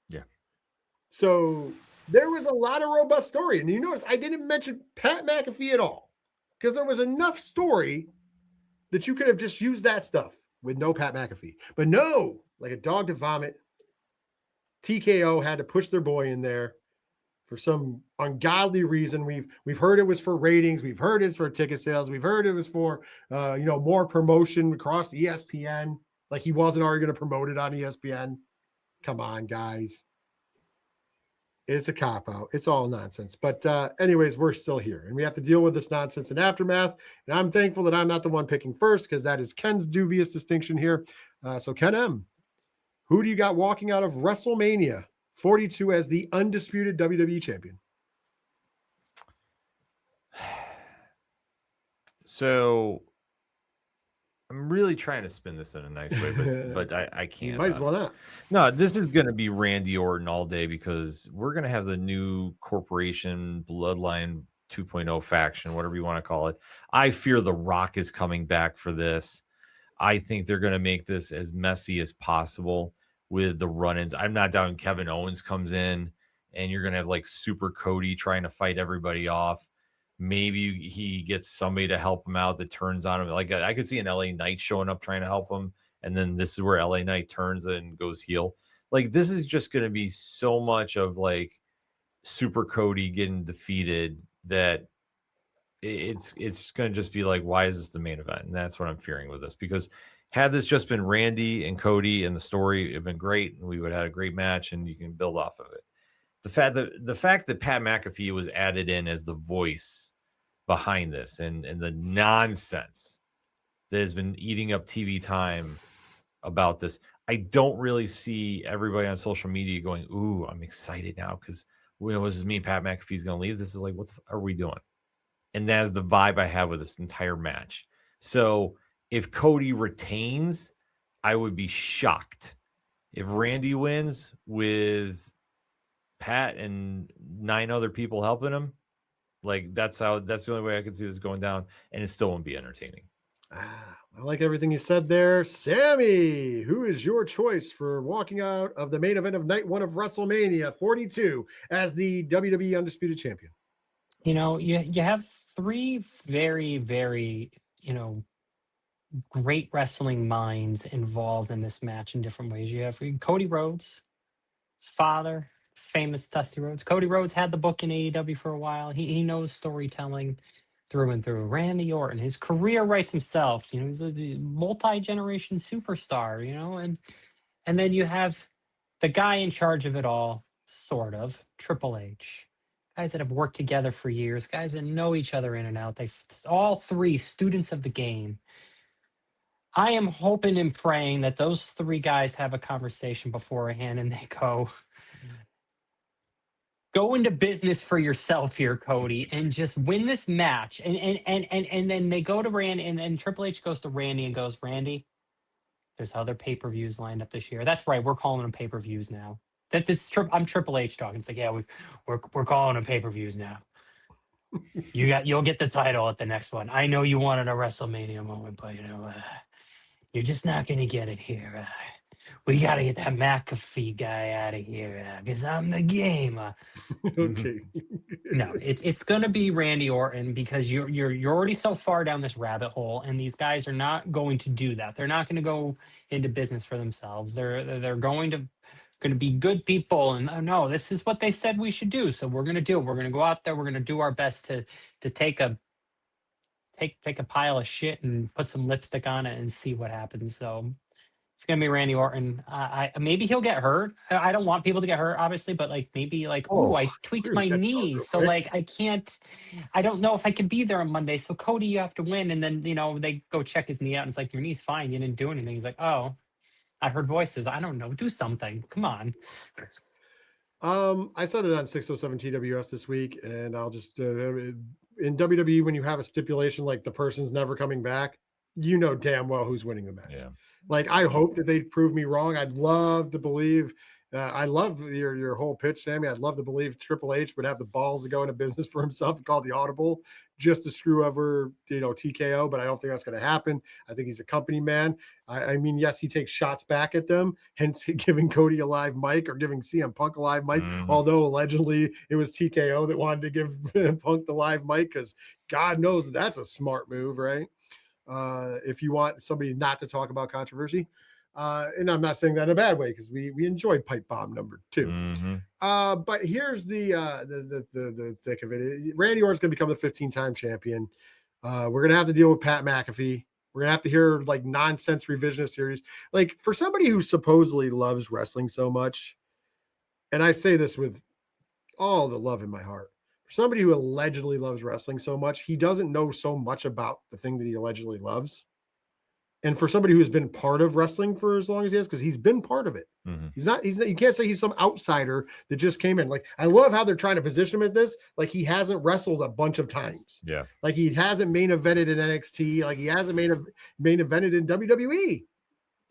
Yeah. So there was a lot of robust story. And you notice I didn't mention Pat McAfee at all because there was enough story that you could have just used that stuff with no Pat McAfee. But no, like a dog to vomit, TKO had to push their boy in there for some ungodly reason. We've heard it was for ratings. We've heard it's for ticket sales. We've heard it was for, more promotion across the ESPN. Like he wasn't already going to promote it on ESPN. Come on, guys. It's a cop-out. It's all nonsense. But anyways, we're still here. And we have to deal with this nonsense and aftermath. And I'm thankful that I'm not the one picking first because that is Ken's dubious distinction here. So Ken M., who do you got walking out of WrestleMania 42 as the undisputed WWE champion? So I'm really trying to spin this in a nice way, but I can't. You might as well not. No, this is going to be Randy Orton all day because we're going to have the new corporation bloodline 2.0 faction, whatever you want to call it. I fear The Rock is coming back for this. I think they're going to make this as messy as possible with the run-ins. I'm not doubting Kevin Owens comes in. and you're going to have like Super Cody trying to fight everybody off. Maybe he gets somebody to help him out that turns on him. Like I could see an LA Knight showing up trying to help him. And then this is where LA Knight turns and goes heel. Like this is just going to be so much of like Super Cody getting defeated that it's going to just be like, why is this the main event? And that's what I'm fearing with this, because had this just been Randy and Cody and the story, it'd been great. And we would have had a great match and you can build off of it. The fact that Pat McAfee was added in as the voice behind this and the nonsense that has been eating up TV time about this, I don't really see everybody on social media going, ooh, I'm excited now because this is me and Pat McAfee's going to leave. This is like, what are we doing? And that is the vibe I have with this entire match. So if Cody retains, I would be shocked. If Randy wins with Pat and 9 other people helping him, like that's the only way I could see this going down, and it still won't be entertaining. I like everything you said there. Sammy, who is your choice for walking out of the main event of night 1 of WrestleMania 42 as the WWE Undisputed Champion? You know, you have 3 very, very, great wrestling minds involved in this match in different ways. You have Cody Rhodes, his father, famous Dusty Rhodes. Cody Rhodes had the book in AEW for a while. He knows storytelling through and through. Randy Orton, his career writes himself. He's a multi-generation superstar, and then you have the guy in charge of it all, sort of, Triple H. Guys that have worked together for years, guys that know each other in and out. They all 3 students of the game. I am hoping and praying that those 3 guys have a conversation beforehand and they go into business for yourself here, Cody, and just win this match. And then they go to Randy, and Triple H goes to Randy and goes, Randy, there's other pay-per-views lined up this year. That's right, we're calling them pay-per-views now. I'm Triple H talking. It's like, yeah, we're calling them pay-per-views now. You'll get the title at the next one. I know you wanted a WrestleMania moment, but you're just not gonna get it here. We gotta get that McAfee guy out of here because I'm the game. Okay. No, it's gonna be Randy Orton because you're already so far down this rabbit hole, and these guys are not going to do that. They're not going to go into business for themselves. They're going to be good people, and no, this is what they said we should do, so we're going to do it. We're going to go out there. We're going to do our best to take a pile of shit and put some lipstick on it and see what happens. So it's gonna be Randy Orton. Maybe he'll get hurt. I don't want people to get hurt, obviously, but maybe I tweaked my knee, so I can't. I don't know if I can be there on Monday. So Cody, you have to win, and then they go check his knee out, and it's like, your knee's fine. You didn't do anything. He's like, oh, I heard voices. I don't know. Do something. Come on. I said it on 607 TWS this week, and I'll just in WWE, when you have a stipulation like the person's never coming back, you know damn well who's winning the match. Yeah. Like, I hope that they prove me wrong. I'd love to believe. I love your whole pitch, Sammy. I'd love to believe Triple H would have the balls to go into business for himself and call the audible just to screw over, TKO. But I don't think that's going to happen. I think he's a company man. I mean, yes, he takes shots back at them, hence giving Cody a live mic or giving CM Punk a live mic. Although allegedly it was TKO that wanted to give Punk the live mic because God knows that's a smart move, right? If you want somebody not to talk about controversy. And I'm not saying that in a bad way because we enjoyed Pipe Bomb number 2. But here's the thick of it. Randy Orton's going to become the 15-time champion. We're going to have to deal with Pat McAfee. We're going to have to hear nonsense revisionist theories. For somebody who supposedly loves wrestling so much, and I say this with all the love in my heart, for somebody who allegedly loves wrestling so much, he doesn't know so much about the thing that he allegedly loves. And for somebody who's been part of wrestling for as long as he has, because he's been part of it. He's not, you can't say he's some outsider that just came in. I love how they're trying to position him at this. He hasn't wrestled a bunch of times. Yeah. He hasn't main evented in NXT. He hasn't main evented in WWE.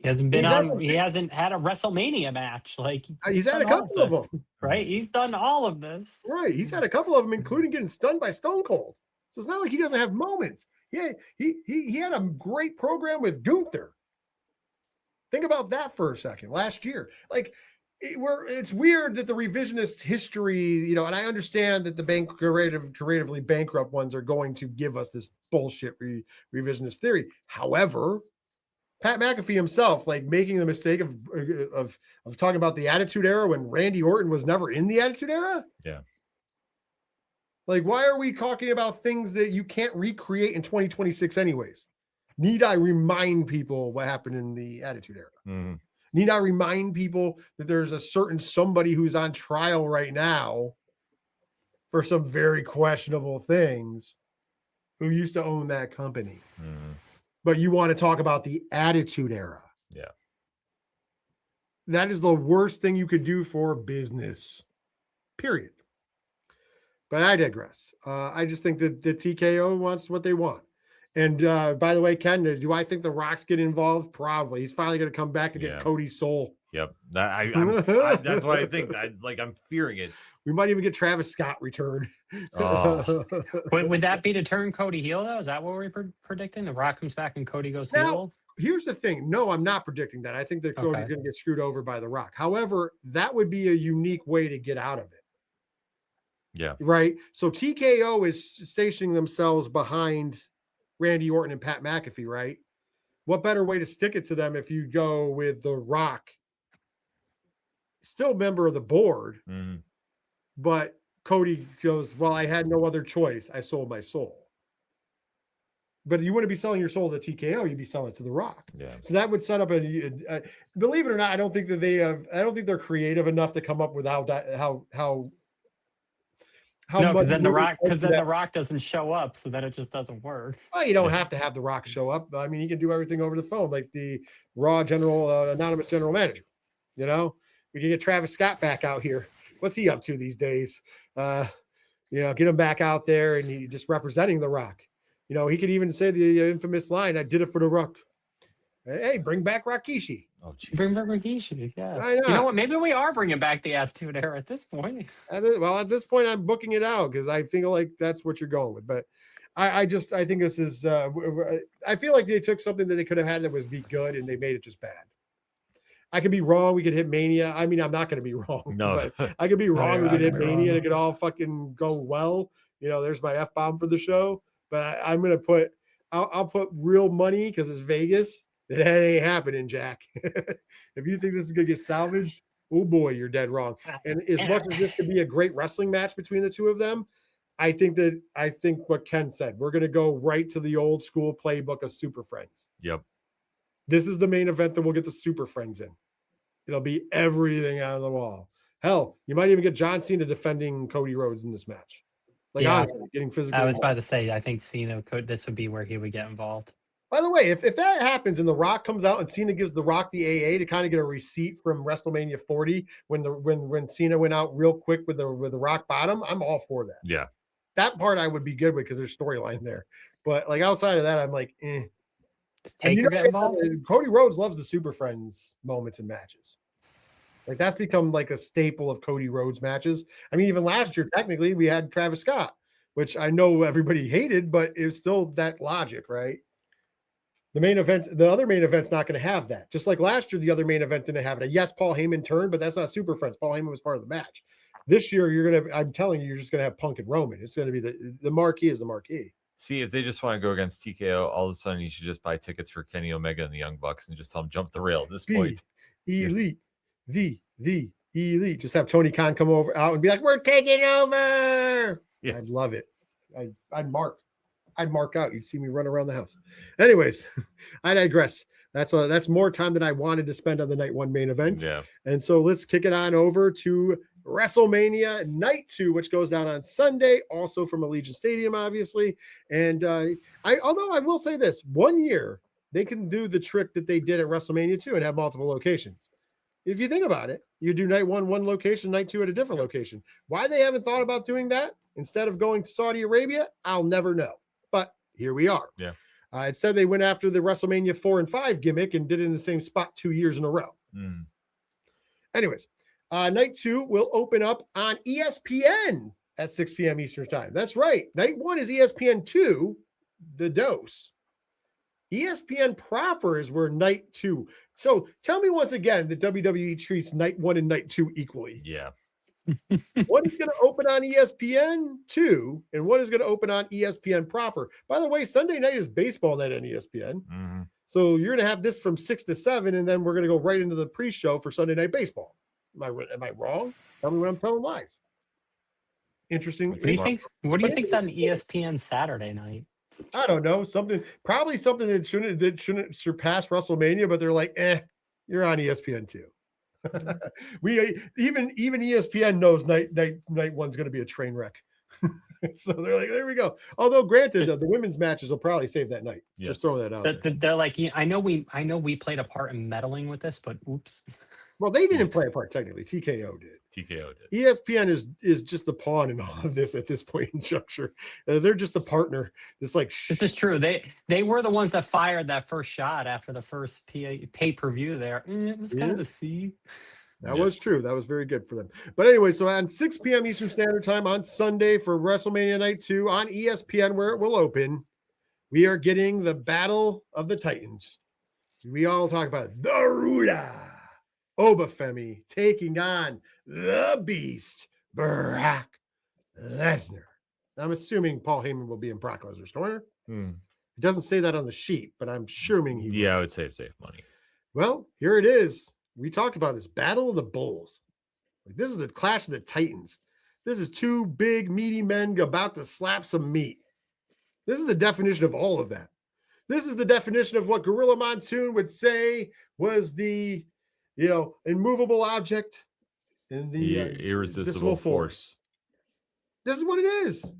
He hasn't been on. He hasn't had a WrestleMania match. He's had a couple of them. Right? He's done all of this. Right. He's had a couple of them, including getting stunned by Stone Cold. So it's not like he doesn't have moments. Yeah, he had a great program with Gunther. Think about that for a second. Last year, it's weird that the revisionist history, and I understand that the creatively bankrupt ones are going to give us this bullshit revisionist theory. However, Pat McAfee himself, like making the mistake of talking about the Attitude Era when Randy Orton was never in the Attitude Era. Yeah. Like, why are we talking about things that you can't recreate in 2026 anyways? Need I remind people what happened in the Attitude Era? Mm-hmm. Need I remind people that there's a certain somebody who's on trial right now for some very questionable things who used to own that company? Mm-hmm. But you want to talk about the Attitude Era. Yeah. That is the worst thing you could do for business, period. But I digress. I just think that the TKO wants what they want. And by the way, Ken, do I think the Rock's get involved? Probably. He's finally going to come back to get Cody's soul. Yep. That's what I think. I'm fearing it. We might even get Travis Scott returned. Oh. Would that be to turn Cody heel, though? Is that what we're predicting? The Rock comes back and Cody goes heel? Here's the thing. No, I'm not predicting that. I think that Cody's going to get screwed over by The Rock. However, that would be a unique way to get out of it. Yeah. Right? So TKO is stationing themselves behind Randy Orton and Pat McAfee, right? What better way to stick it to them if you go with The Rock, still member of the board, but Cody goes, well, I had no other choice. I sold my soul. But you wouldn't be selling your soul to TKO. You'd be selling it to The Rock. Yeah. So that would set up believe it or not, I don't think they're creative enough to come up with how no, because then The Rock doesn't show up, so then it just doesn't work. Well, you don't have to have The Rock show up. I mean, he can do everything over the phone, like the Raw anonymous general manager. We can get Travis Scott back out here. What's he up to these days? Get him back out there and he just representing The Rock. He could even say the infamous line, "I did it for The Rock." Hey, bring back Rikishi. Oh, geez. Bring back Rikishi. Yeah. I know. You know what? Maybe we are bringing back the Attitude Era at this point. At this point, I'm booking it out because I feel like that's what you're going with. But I think this is. I feel like they took something that they could have had that was be good and they made it just bad. I could be wrong. We could hit Mania. I mean, I'm not going to be wrong. No, but I could be wrong. We could hit Mania and it could all fucking go well. There's my F-bomb for the show. But I'm going to put. I'll put real money because it's Vegas. That ain't happening, Jack. If you think this is going to get salvaged, oh boy, you're dead wrong. And as much as this could be a great wrestling match between the two of them, I think what Ken said, we're going to go right to the old school playbook of Super Friends. Yep. This is the main event that we'll get the Super Friends in. It'll be everything out of the wall. Hell, you might even get John Cena defending Cody Rhodes in this match. Honestly, getting physical. I was about to say, I think Cena this would be where he would get involved. By the way, if that happens and The Rock comes out and Cena gives The Rock the AA to kind of get a receipt from WrestleMania 40 when Cena went out real quick with the Rock bottom, I'm all for that. Yeah. That part I would be good with because there's storyline there. But outside of that, I'm like, eh. Does Taker get involved? Cody Rhodes loves the Super Friends moments and matches. That's become like a staple of Cody Rhodes matches. I mean, even last year, technically, we had Travis Scott, which I know everybody hated, but it was still that logic, right? The other main event's not going to have that. Just like last year, the other main event didn't have it. Yes, Paul Heyman turned, but that's not Super Friends. Paul Heyman was part of the match. This year, I'm telling you, you're just going to have Punk and Roman. It's going to be the marquee is the marquee. See, if they just want to go against TKO, all of a sudden you should just buy tickets for Kenny Omega and the Young Bucks and just tell them jump the rail at this point. Elite. The Elite. Just have Tony Khan come out and be like, we're taking over. Yeah. I'd love it. I'd mark out. You'd see me run around the house. Anyways, I digress. That's more time than I wanted to spend on the night one main event. Yeah. And so let's kick it on over to WrestleMania Night 2, which goes down on Sunday, also from Allegiant Stadium, obviously. And although I will say this, 1 year they can do the trick that they did at WrestleMania 2 and have multiple locations. If you think about it, you do night one location, night two at a different location. Why they haven't thought about doing that instead of going to Saudi Arabia, I'll never know. But here we are. Yeah. Instead, they went after the WrestleMania 4 and 5 gimmick and did it in the same spot 2 years in a row. Anyways, night 2 will open up on ESPN at 6 p.m. Eastern time. That's right. Night 1 is ESPN 2, The Dose. ESPN proper is where night 2. So tell me once again that WWE treats night 1 and night 2 equally. Yeah. One is going to open on ESPN 2, and one is going to open on ESPN proper. By the way, Sunday night is baseball night on ESPN. Mm-hmm. So you're going to have this from 6 to 7, and then we're going to go right into the pre-show for Sunday Night Baseball. Am I wrong? Tell me when I'm telling lies. Interesting. What do you think? What do you think's on ESPN Saturday night? I don't know. Probably something that shouldn't surpass WrestleMania, but they're like, you're on ESPN too. We even ESPN knows night one's going to be a train wreck. So they're like, there we go. Although granted, the women's matches will probably save that night. Yes. Just throwing that out. They're like, I know we played a part in meddling with this, but oops. Well, they didn't play a part technically. TKO did. ESPN is just the pawn in all of this at this point in juncture. They're just the partner. It's like this is true. They were the ones that fired that first shot after the first pay-per-view there. It was kind of a C. That was true. That was very good for them. But anyway, so on 6 p.m. Eastern Standard Time on Sunday for WrestleMania Night 2 on ESPN, where it will open, we are getting the Battle of the Titans. We all talk about the Ruler, Obafemi, taking on the Beast, Brock Lesnar. I'm assuming Paul Heyman will be in Brock Lesnar's corner. It doesn't say that on the sheet, but I'm assuming he will. Yeah, I would say safe money. Well, here it is. We talked about this Battle of the Bulls. Like, this is the Clash of the Titans. This is two big, meaty men about to slap some meat. This is the definition of all of that. This is the definition of what Gorilla Monsoon would say was the, immovable object and the irresistible force. This is what it is.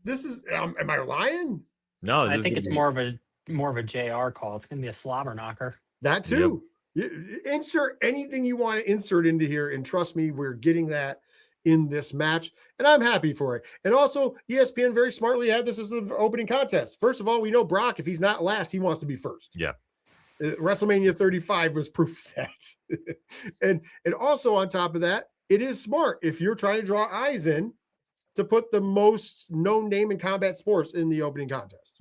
This is. Am I lying? No, I think it's more of a JR call. It's going to be a slobber knocker. That too. Yep. Insert anything you want to insert into here, and trust me, we're getting that in this match, and I'm happy for it. And also, ESPN very smartly had this as the opening contest. First of all, we know Brock, if he's not last, he wants to be first. Yeah. WrestleMania 35 was proof of that. and also on top of that, it is smart if you're trying to draw eyes in to put the most known name in combat sports in the opening contest.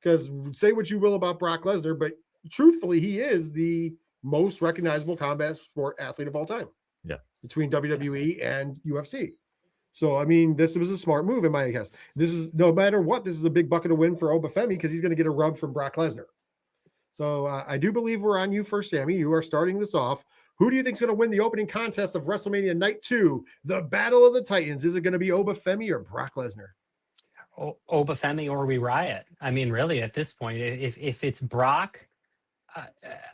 Because say what you will about Brock Lesnar, but truthfully, he is the most recognizable combat sport athlete of all time. Yeah. Between WWE and UFC. So, I mean, this was a smart move in my guess. This is, no matter what, this is a big bucket of win for Obafemi because he's going to get a rub from Brock Lesnar. So I do believe we're on you first, Sammy. You are starting this off. Who do you think is going to win the opening contest of WrestleMania Night 2, the Battle of the Titans? Is it going to be Obafemi or Brock Lesnar? Obafemi or we riot. I mean, really, at this point, if it's Brock,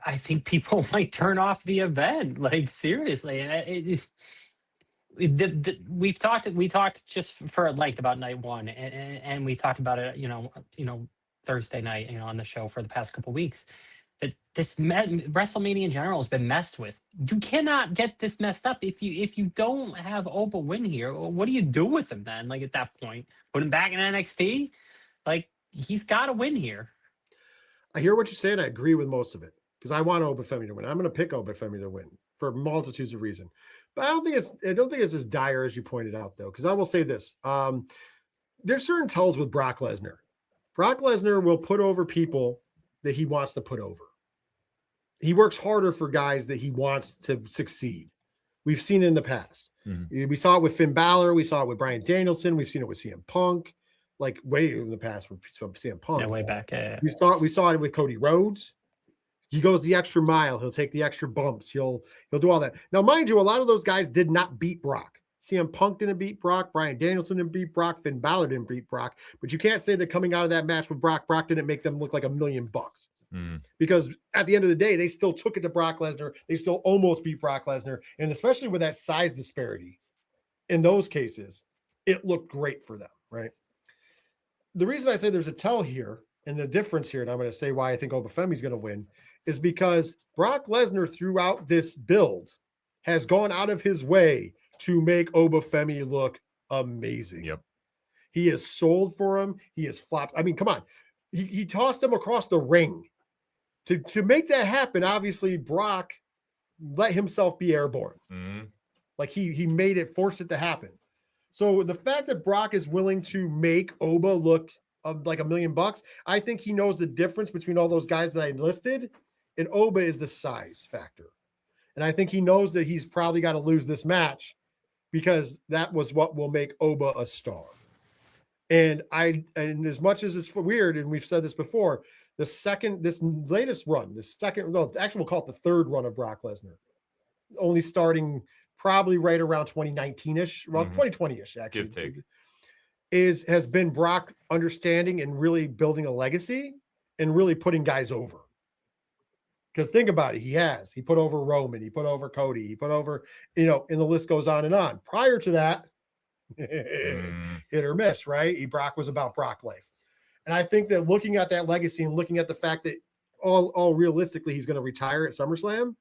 I think people might turn off the event. Like, seriously. We talked just for length about night one, and we talked about it, Thursday night, on the show for the past couple of weeks. That this WrestleMania in general has been messed with. You cannot get this messed up if you don't have Oba win here. What do you do with him then? Like, at that point, put him back in NXT. Like, he's got to win here. I hear what you're saying. I agree with most of it because I want Obafemi to win. I'm going to pick Obafemi to win for multitudes of reasons. But I don't think it's as dire as you pointed out, though, because I will say this. There's certain tells with Brock Lesnar. Brock Lesnar will put over people that he wants to put over. He works harder for guys that he wants to succeed. We've seen it in the past. We saw it with Finn Balor. We saw it with Bryan Danielson. We've seen it with CM Punk, like way in the past with CM Punk. Yeah, way back. Yeah. We saw it with Cody Rhodes. He goes the extra mile. He'll take the extra bumps. He'll do all that. Now, mind you, a lot of those guys did not beat Brock. CM Punk didn't beat Brock. Bryan Danielson didn't beat Brock. Finn Balor didn't beat Brock. But you can't say that coming out of that match with Brock didn't make them look like $1 million. Because at the end of the day, they still took it to Brock Lesnar. They still almost beat Brock Lesnar. And especially with that size disparity, in those cases, it looked great for them, right? The reason I say there's a tell here and the difference here, and I'm going to say why I think Obafemi's going to win, is because Brock Lesnar throughout this build has gone out of his way to make Obafemi look amazing. Yep. He has sold for him. He has flopped. I mean, come on. He tossed him across the ring. To make that happen, obviously, Brock let himself be airborne. Like he made it, forced it to happen. So the fact that Brock is willing to make Oba look of like $1 million. I think he knows the difference between all those guys that I listed, and Oba is the size factor. And I think he knows that he's probably got to lose this match because that was what will make Oba a star. And as much as it's weird, and we've said this before, this latest run, actually we'll call it the third run of Brock Lesnar, only starting probably right around 2019-ish, 2020-ish, actually. Give, take. Has been Brock understanding and really building a legacy and really putting guys over. Because think about it, he put over Roman, he put over Cody, he put over, and the list goes on and on. Prior to that, hit or miss, right? Brock was about Brock life. And I think that looking at that legacy and looking at the fact that all realistically he's going to retire at SummerSlam,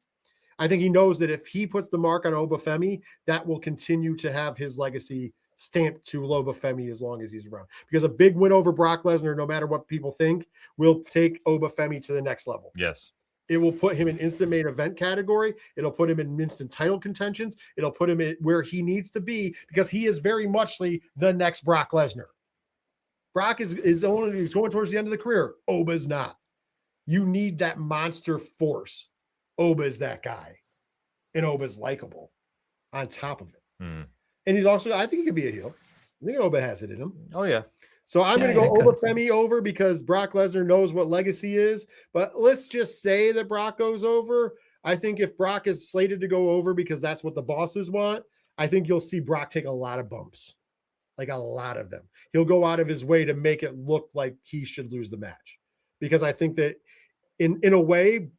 I think he knows that if he puts the mark on Obafemi, that will continue to have his legacy stamped to Obafemi as long as he's around. Because a big win over Brock Lesnar, no matter what people think, will take Obafemi to the next level. Yes. It will put him in instant main event category. It'll put him in instant title contentions. It'll put him in where he needs to be because he is very much the next Brock Lesnar. Brock is going towards the end of the career. Oba's not. You need that monster force. Oba is that guy. And Oba's likable on top of it. And he's also, I think he could be a heel. I think Oba has it in him. Oh, yeah. So I'm going to go Obafemi over because Brock Lesnar knows what legacy is. But let's just say that Brock goes over. I think if Brock is slated to go over because that's what the bosses want, I think you'll see Brock take a lot of bumps, like a lot of them. He'll go out of his way to make it look like he should lose the match. Because I think that in a way,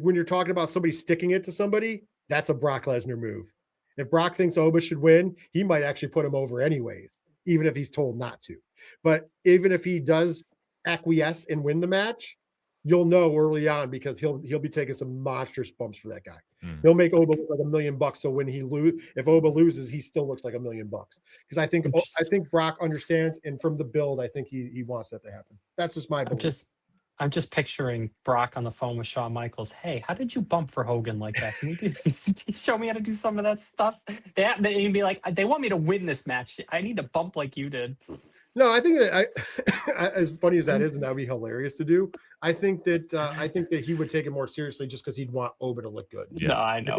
when you're talking about somebody sticking it to somebody, that's a Brock Lesnar move. If Brock thinks Oba should win, he might actually put him over anyways, even if he's told not to. But even if he does acquiesce and win the match, you'll know early on because he'll be taking some monstrous bumps for that guy. He'll make Oba look like $1 million. So when if Oba loses, he still looks like $1 million because I think Brock understands, and from the build, I think he wants that to happen. That's just my belief. I'm just picturing Brock on the phone with Shawn Michaels. Hey, how did you bump for Hogan like that? Can you show me how to do some of that stuff? They'd be like, they want me to win this match. I need to bump like you did. No, I think that as funny as that is, and that would be hilarious to do. I think that he would take it more seriously just because he'd want Oba to look good. Yeah. No, I know.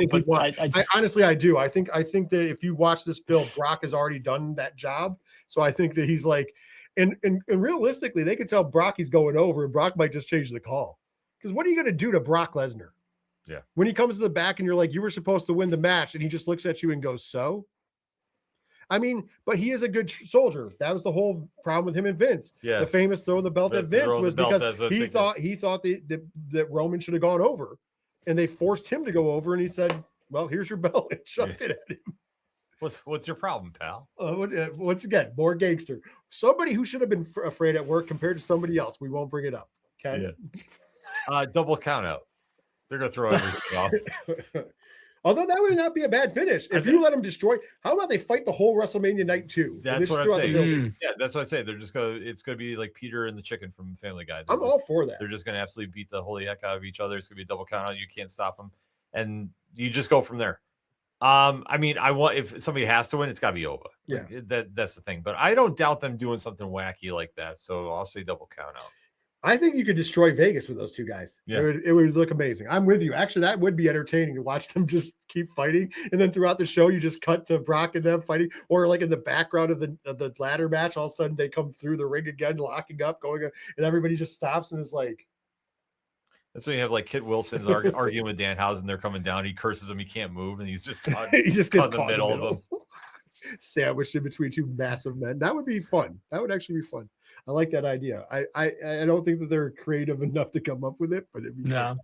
Honestly, I do. I think that if you watch this build, Brock has already done that job. So I think that he's like, and realistically, they could tell Brock he's going over, and Brock might just change the call. Because what are you going to do to Brock Lesnar? Yeah. When he comes to the back and you're like, you were supposed to win the match, and he just looks at you and goes, so? I mean, but he is a good soldier. That was the whole problem with him and Vince. Yeah. The famous throwing the belt at Vince was because he thought that Roman should have gone over, and they forced him to go over, and he said, well, here's your belt, and shoved it at him. What's your problem, pal? Once again, more gangster. Somebody who should have been afraid at work compared to somebody else. We won't bring it up. Okay. Yeah. Double count out. They're gonna throw everything off. Although that would not be a bad finish. If you let them destroy, how about they fight the whole WrestleMania night too? That's what I'm saying. Yeah, that's what I say. It's gonna be like Peter and the chicken from Family Guy. I'm all for that. They're just gonna absolutely beat the holy heck out of each other. It's gonna be a double count out. You can't stop them, and you just go from there. I mean, if somebody has to win, it's gotta be Oba. Yeah, that's the thing. But I don't doubt them doing something wacky like that. So I'll say double count out. I think you could destroy Vegas with those two guys. Yeah. It would look amazing. I'm with you. Actually, that would be entertaining to watch them just keep fighting. And then throughout the show, you just cut to Brock and them fighting, or like in the background of the ladder match, all of a sudden they come through the ring again, locking up, going, and everybody just stops and is like. That's when you have like Kit Wilson's arguing with Danhausen. They're coming down. He curses him. He can't move. And he's just caught, he just gets caught in the middle of them. Sandwiched in between two massive men. That would be fun. That would actually be fun. I like that idea. I don't think that they're creative enough to come up with it, but it'd be fun.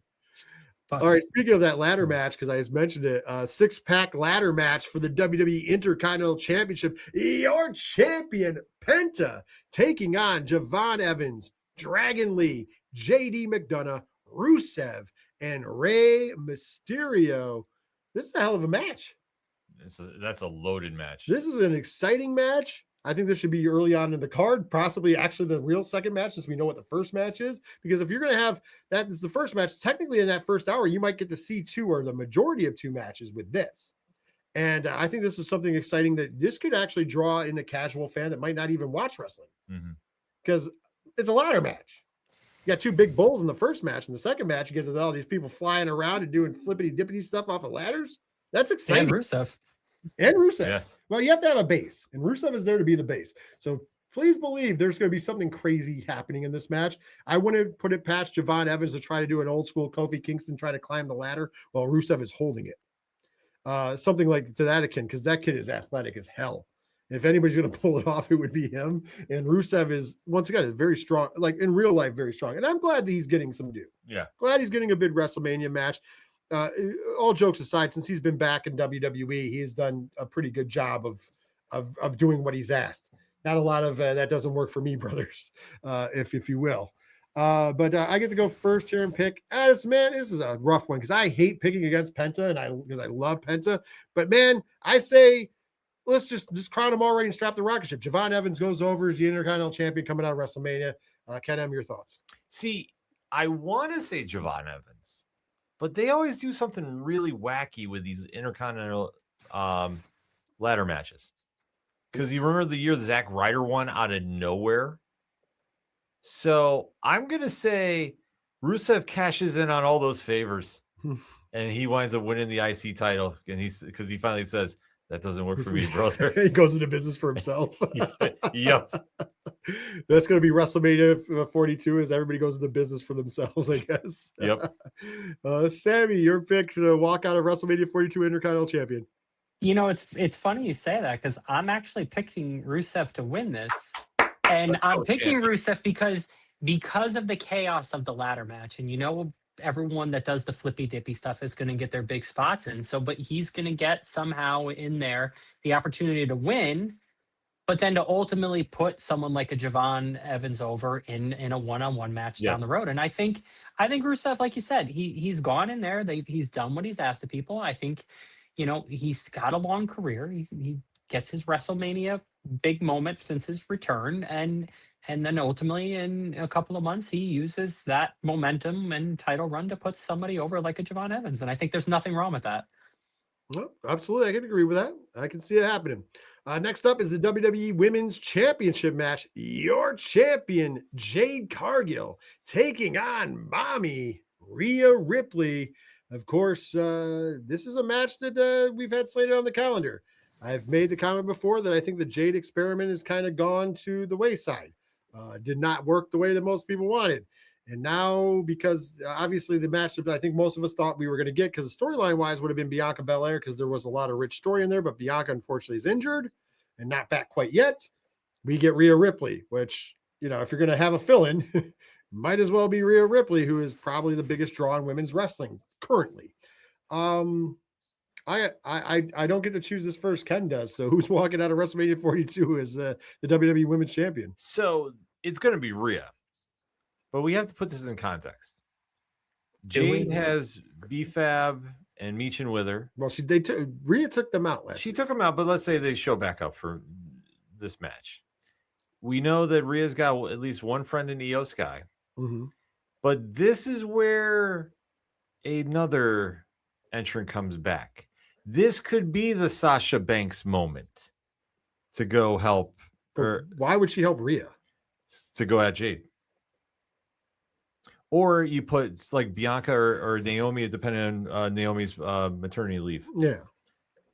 All right. Speaking of that ladder match, because I just mentioned it, 6-pack ladder match for the WWE Intercontinental Championship. Your champion Penta taking on Javon Evans, Dragon Lee, JD McDonough, Rusev, and Rey Mysterio. This is a hell of a match. That's a loaded match. This is an exciting match. I think this should be early on in the card, possibly actually the real second match, since we know what the first match is. Because if you're going to have that is the first match, technically in that first hour, you might get to see 2 or the majority of 2 matches with this. And I think this is something exciting that this could actually draw in a casual fan that might not even watch wrestling. Because it's a ladder match. You got two big bulls in the first match. In the second match, you get all these people flying around and doing flippity dippity stuff off of ladders. That's exciting. And Rusev. Yes. Well, you have to have a base, and Rusev is there to be the base. So please believe there's going to be something crazy happening in this match. I wouldn't put it past Javon Evans to try to do an old school Kofi Kingston, try to climb the ladder while Rusev is holding it. Something like to that akin, because that kid is athletic as hell. If anybody's going to pull it off, it would be him. And Rusev is, once again, is very strong, like in real life, very strong. And I'm glad that he's getting some due. Yeah. Glad he's getting a big WrestleMania match. All jokes aside, since he's been back in WWE, he has done a pretty good job of doing what he's asked. Not a lot of that doesn't work for me, brothers, if you will. But I get to go first here and pick. This is a rough one because I hate picking against Penta, and because I love Penta. But man, I say let's just crown him already and strap the rocket ship. Javon Evans goes over as the Intercontinental Champion coming out of WrestleMania. Ken M, your thoughts? See, I want to say Javon Evans, but they always do something really wacky with these Intercontinental ladder matches. Because you remember the year the Zack Ryder won out of nowhere? So I'm going to say Rusev cashes in on all those favors, and he winds up winning the IC title. And because he finally says, that doesn't work for me, brother. He goes into business for himself. Yep. That's going to be WrestleMania 42 as everybody goes into business for themselves, I guess. Yep. Sammy, your pick to walk out of WrestleMania 42 Intercontinental Champion. You know, it's funny you say that because I'm actually picking Rusev to win this. And I'm picking Rusev because of the chaos of the ladder match. And you know, everyone that does the flippy dippy stuff is going to get their big spots in. So, but he's going to get somehow in there the opportunity to win, but then to ultimately put someone like a Javon Evans over in a one-on-one match down the road. And I think Rusev, like you said, he's gone in there. He's done what he's asked of people. I think, you know, he's got a long career. He gets his WrestleMania big moment since his return, and then ultimately in a couple of months he uses that momentum and title run to put somebody over like a Javon Evans, and I think there's nothing wrong with that. Well, absolutely, I can agree with that. I can see it happening. Next up is the WWE Women's Championship match. Your champion Jade Cargill taking on Mommy Rhea Ripley. Of course, this is a match that we've had slated on the calendar. I've made the comment before that I think the Jade experiment has kind of gone to the wayside. Did not work the way that most people wanted. And now, because obviously the match that I think most of us thought we were going to get, because the storyline-wise would have been Bianca Belair, because there was a lot of rich story in there, but Bianca, unfortunately, is injured and not back quite yet. We get Rhea Ripley, which, you know, if you're going to have a fill-in, might as well be Rhea Ripley, who is probably the biggest draw in women's wrestling currently. I don't get to choose this first. Ken does. So who's walking out of WrestleMania 42 as the WWE Women's Champion? So it's going to be Rhea, but we have to put this in context. Jade has B-Fab and Meechin with her. Well, Rhea took them out last. She took them out, but let's say they show back up for this match. We know that Rhea's got at least one friend in Io Sky, but this is where another entrant comes back. This could be the Sasha Banks moment to go help her. Why would she help Rhea? To go at Jade. Or you put like Bianca or Naomi, depending on Naomi's maternity leave. Yeah.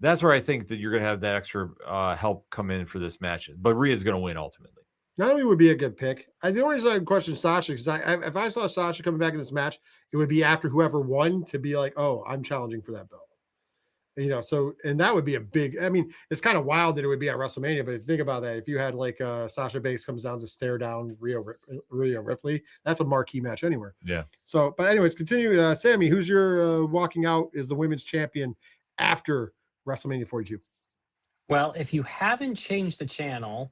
That's where I think that you're going to have that extra help come in for this match. But Rhea's going to win ultimately. Naomi would be a good pick. The only reason I question Sasha, because if I saw Sasha coming back in this match, it would be after whoever won to be like, oh, I'm challenging for that belt. You know, so, and that would be a big, I mean, it's kind of wild that it would be at WrestleMania, but think about that. If you had like Sasha Banks comes down to stare down Rhea Ripley, that's a marquee match anywhere. Yeah. So, but anyways, continue. Sammy, who's your walking out as the women's champion after WrestleMania 42? Well, if you haven't changed the channel,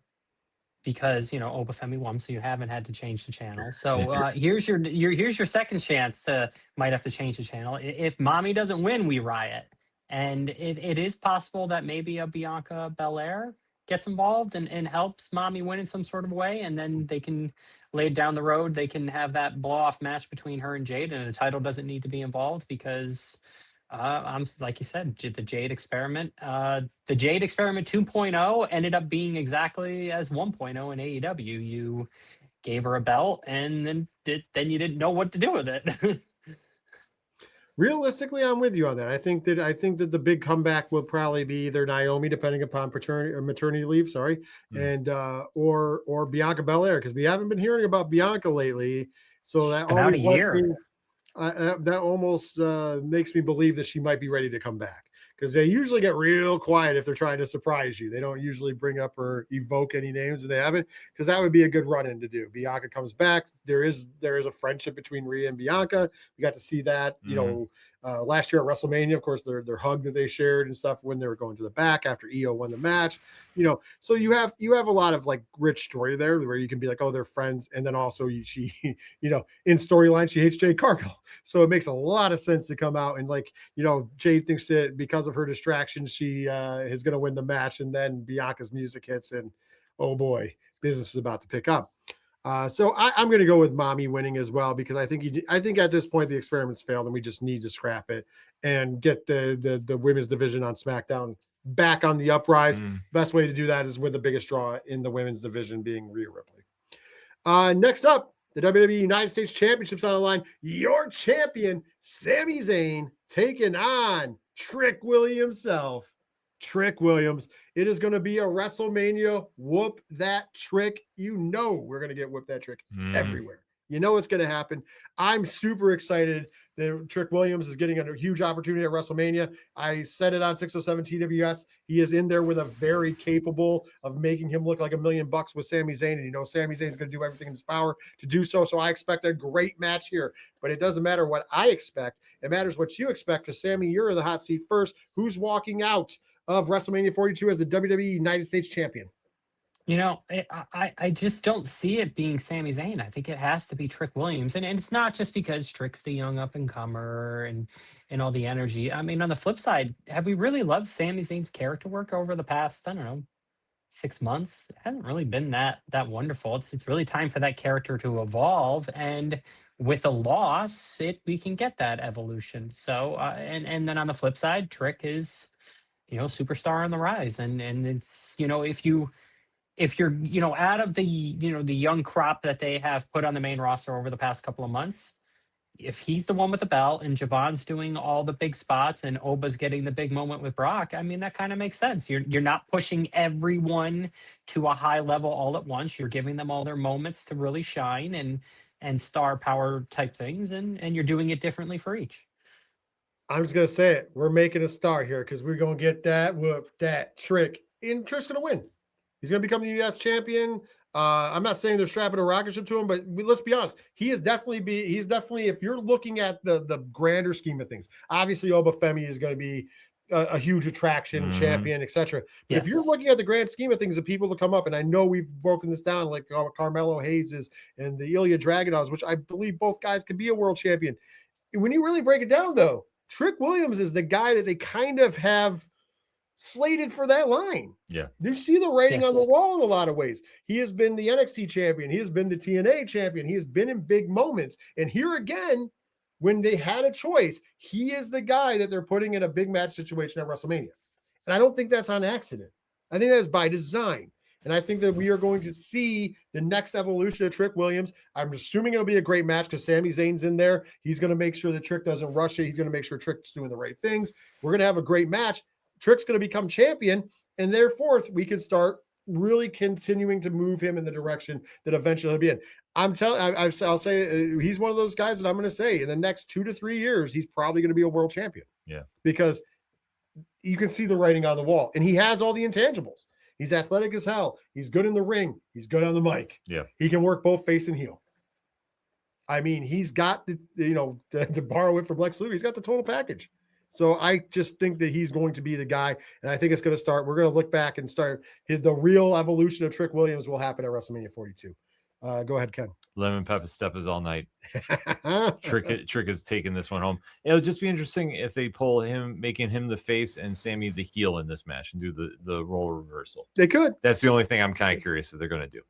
because, you know, Obafemi won, so you haven't had to change the channel. So here's your second chance to might have to change the channel. If Mommy doesn't win, we riot. And it is possible that maybe a Bianca Belair gets involved and helps Mommy win in some sort of way. And then they can lay it down the road. They can have that blow-off match between her and Jade, and the title doesn't need to be involved because, I'm like you said, the Jade Experiment. The Jade Experiment 2.0 ended up being exactly as 1.0 in AEW. gave her a belt, and then you didn't know what to do with it. Realistically, I'm with you on that. I think that the big comeback will probably be either Naomi, depending upon paternity or maternity leave, and or Bianca Belair, because we haven't been hearing about Bianca lately. So It's that been out a always lets year. me, that almost makes me believe that she might be ready to come back, because they usually get real quiet if they're trying to surprise you. They don't usually bring up or evoke any names, and they haven't, because that would be a good run-in to do. Bianca comes back. There is a friendship between Rhea and Bianca. We got to see that, last year at WrestleMania, of course, their hug that they shared and stuff when they were going to the back after Io won the match. So you have a lot of like rich story there where you can be like, oh, they're friends, and then also she in storyline she hates Jade Cargill, so it makes a lot of sense to come out and like, Jade thinks that because of her distraction she is going to win the match, and then Bianca's music hits, and oh boy, business is about to pick up. So I'm going to go with Mommy winning as well, because I think at this point the experiment's failed and we just need to scrap it and get the women's division on SmackDown back on the uprise. Best way to do that is with the biggest draw in the women's division being Rhea Ripley. Next up, the WWE United States Championships on the line. Your champion, Sami Zayn, taking on Trick Williams himself. Trick Williams. It is going to be a WrestleMania whoop that trick. We're going to get whoop that trick everywhere. It's going to happen. I'm super excited that Trick Williams is getting a huge opportunity at WrestleMania. I said it on 607 TWS. He is in there with a very capable of making him look like $1 million with Sami Zayn. And Sami Zayn is going to do everything in his power to do so. So I expect a great match here. But it doesn't matter what I expect. It matters what you expect, because Sami, you're in the hot seat first. Who's walking out of WrestleMania 42 as the WWE United States champion? I just don't see it being Sami Zayn. I think it has to be Trick Williams. And it's not just because Trick's the young up-and-comer and all the energy. I mean, on the flip side, have we really loved Sami Zayn's character work over the past, 6 months? It hasn't really been that wonderful. It's really time for that character to evolve. And with a loss, we can get that evolution. So, and then on the flip side, Trick is, superstar on the rise. And it's, if you're out of the the young crop that they have put on the main roster over the past couple of months, if he's the one with the belt and Javon's doing all the big spots and Oba's getting the big moment with Brock, I mean, that kind of makes sense. You're not pushing everyone to a high level all at once. You're giving them all their moments to really shine and star power type things, and you're doing it differently for each. I'm just gonna say it. We're making a start here, because we're gonna get that whoop that Trick, and Trick's gonna win. He's going to become the U.S. champion. I'm not saying they're strapping a rocket ship to him, but let's be honest. He's definitely, if you're looking at the grander scheme of things, obviously Obafemi is going to be a huge attraction, champion, etc. But if you're looking at the grand scheme of things, the people that come up, and I know we've broken this down, like Carmelo Hayes and the Ilya Dragunovs, which I believe both guys could be a world champion. When you really break it down, though, Trick Williams is the guy that they kind of have slated for that line. Yeah. You see the writing on the wall in a lot of ways. He has been the NXT champion. He has been the TNA champion. He has been in big moments. And here again, when they had a choice, he is the guy that they're putting in a big match situation at WrestleMania. And I don't think that's on accident. I think that's by design. And I think that we are going to see the next evolution of Trick Williams. I'm assuming it'll be a great match because Sami Zayn's in there. He's going to make sure that Trick doesn't rush it. He's going to make sure Trick's doing the right things. We're going to have a great match. Trick's going to become champion, and therefore we can start really continuing to move him in the direction that eventually he'll be in. I'll say he's one of those guys that I'm going to say in the next 2 to 3 years, he's probably going to be a world champion. Yeah. Because you can see the writing on the wall, and he has all the intangibles. He's athletic as hell. He's good in the ring. He's good on the mic. Yeah. He can work both face and heel. I mean, he's got to borrow it from Lex Luger. He's got the total package. So I just think that he's going to be the guy, and I think it's going to start. We're going to look back and start the real evolution of Trick Williams will happen at WrestleMania 42. Go ahead, Ken. Lemon pepper step is all night. Trick is taking this one home. It'll just be interesting if they pull him, making him the face and Sammy the heel in this match and do the role reversal. They could. That's the only thing I'm kind of curious if they're going to do.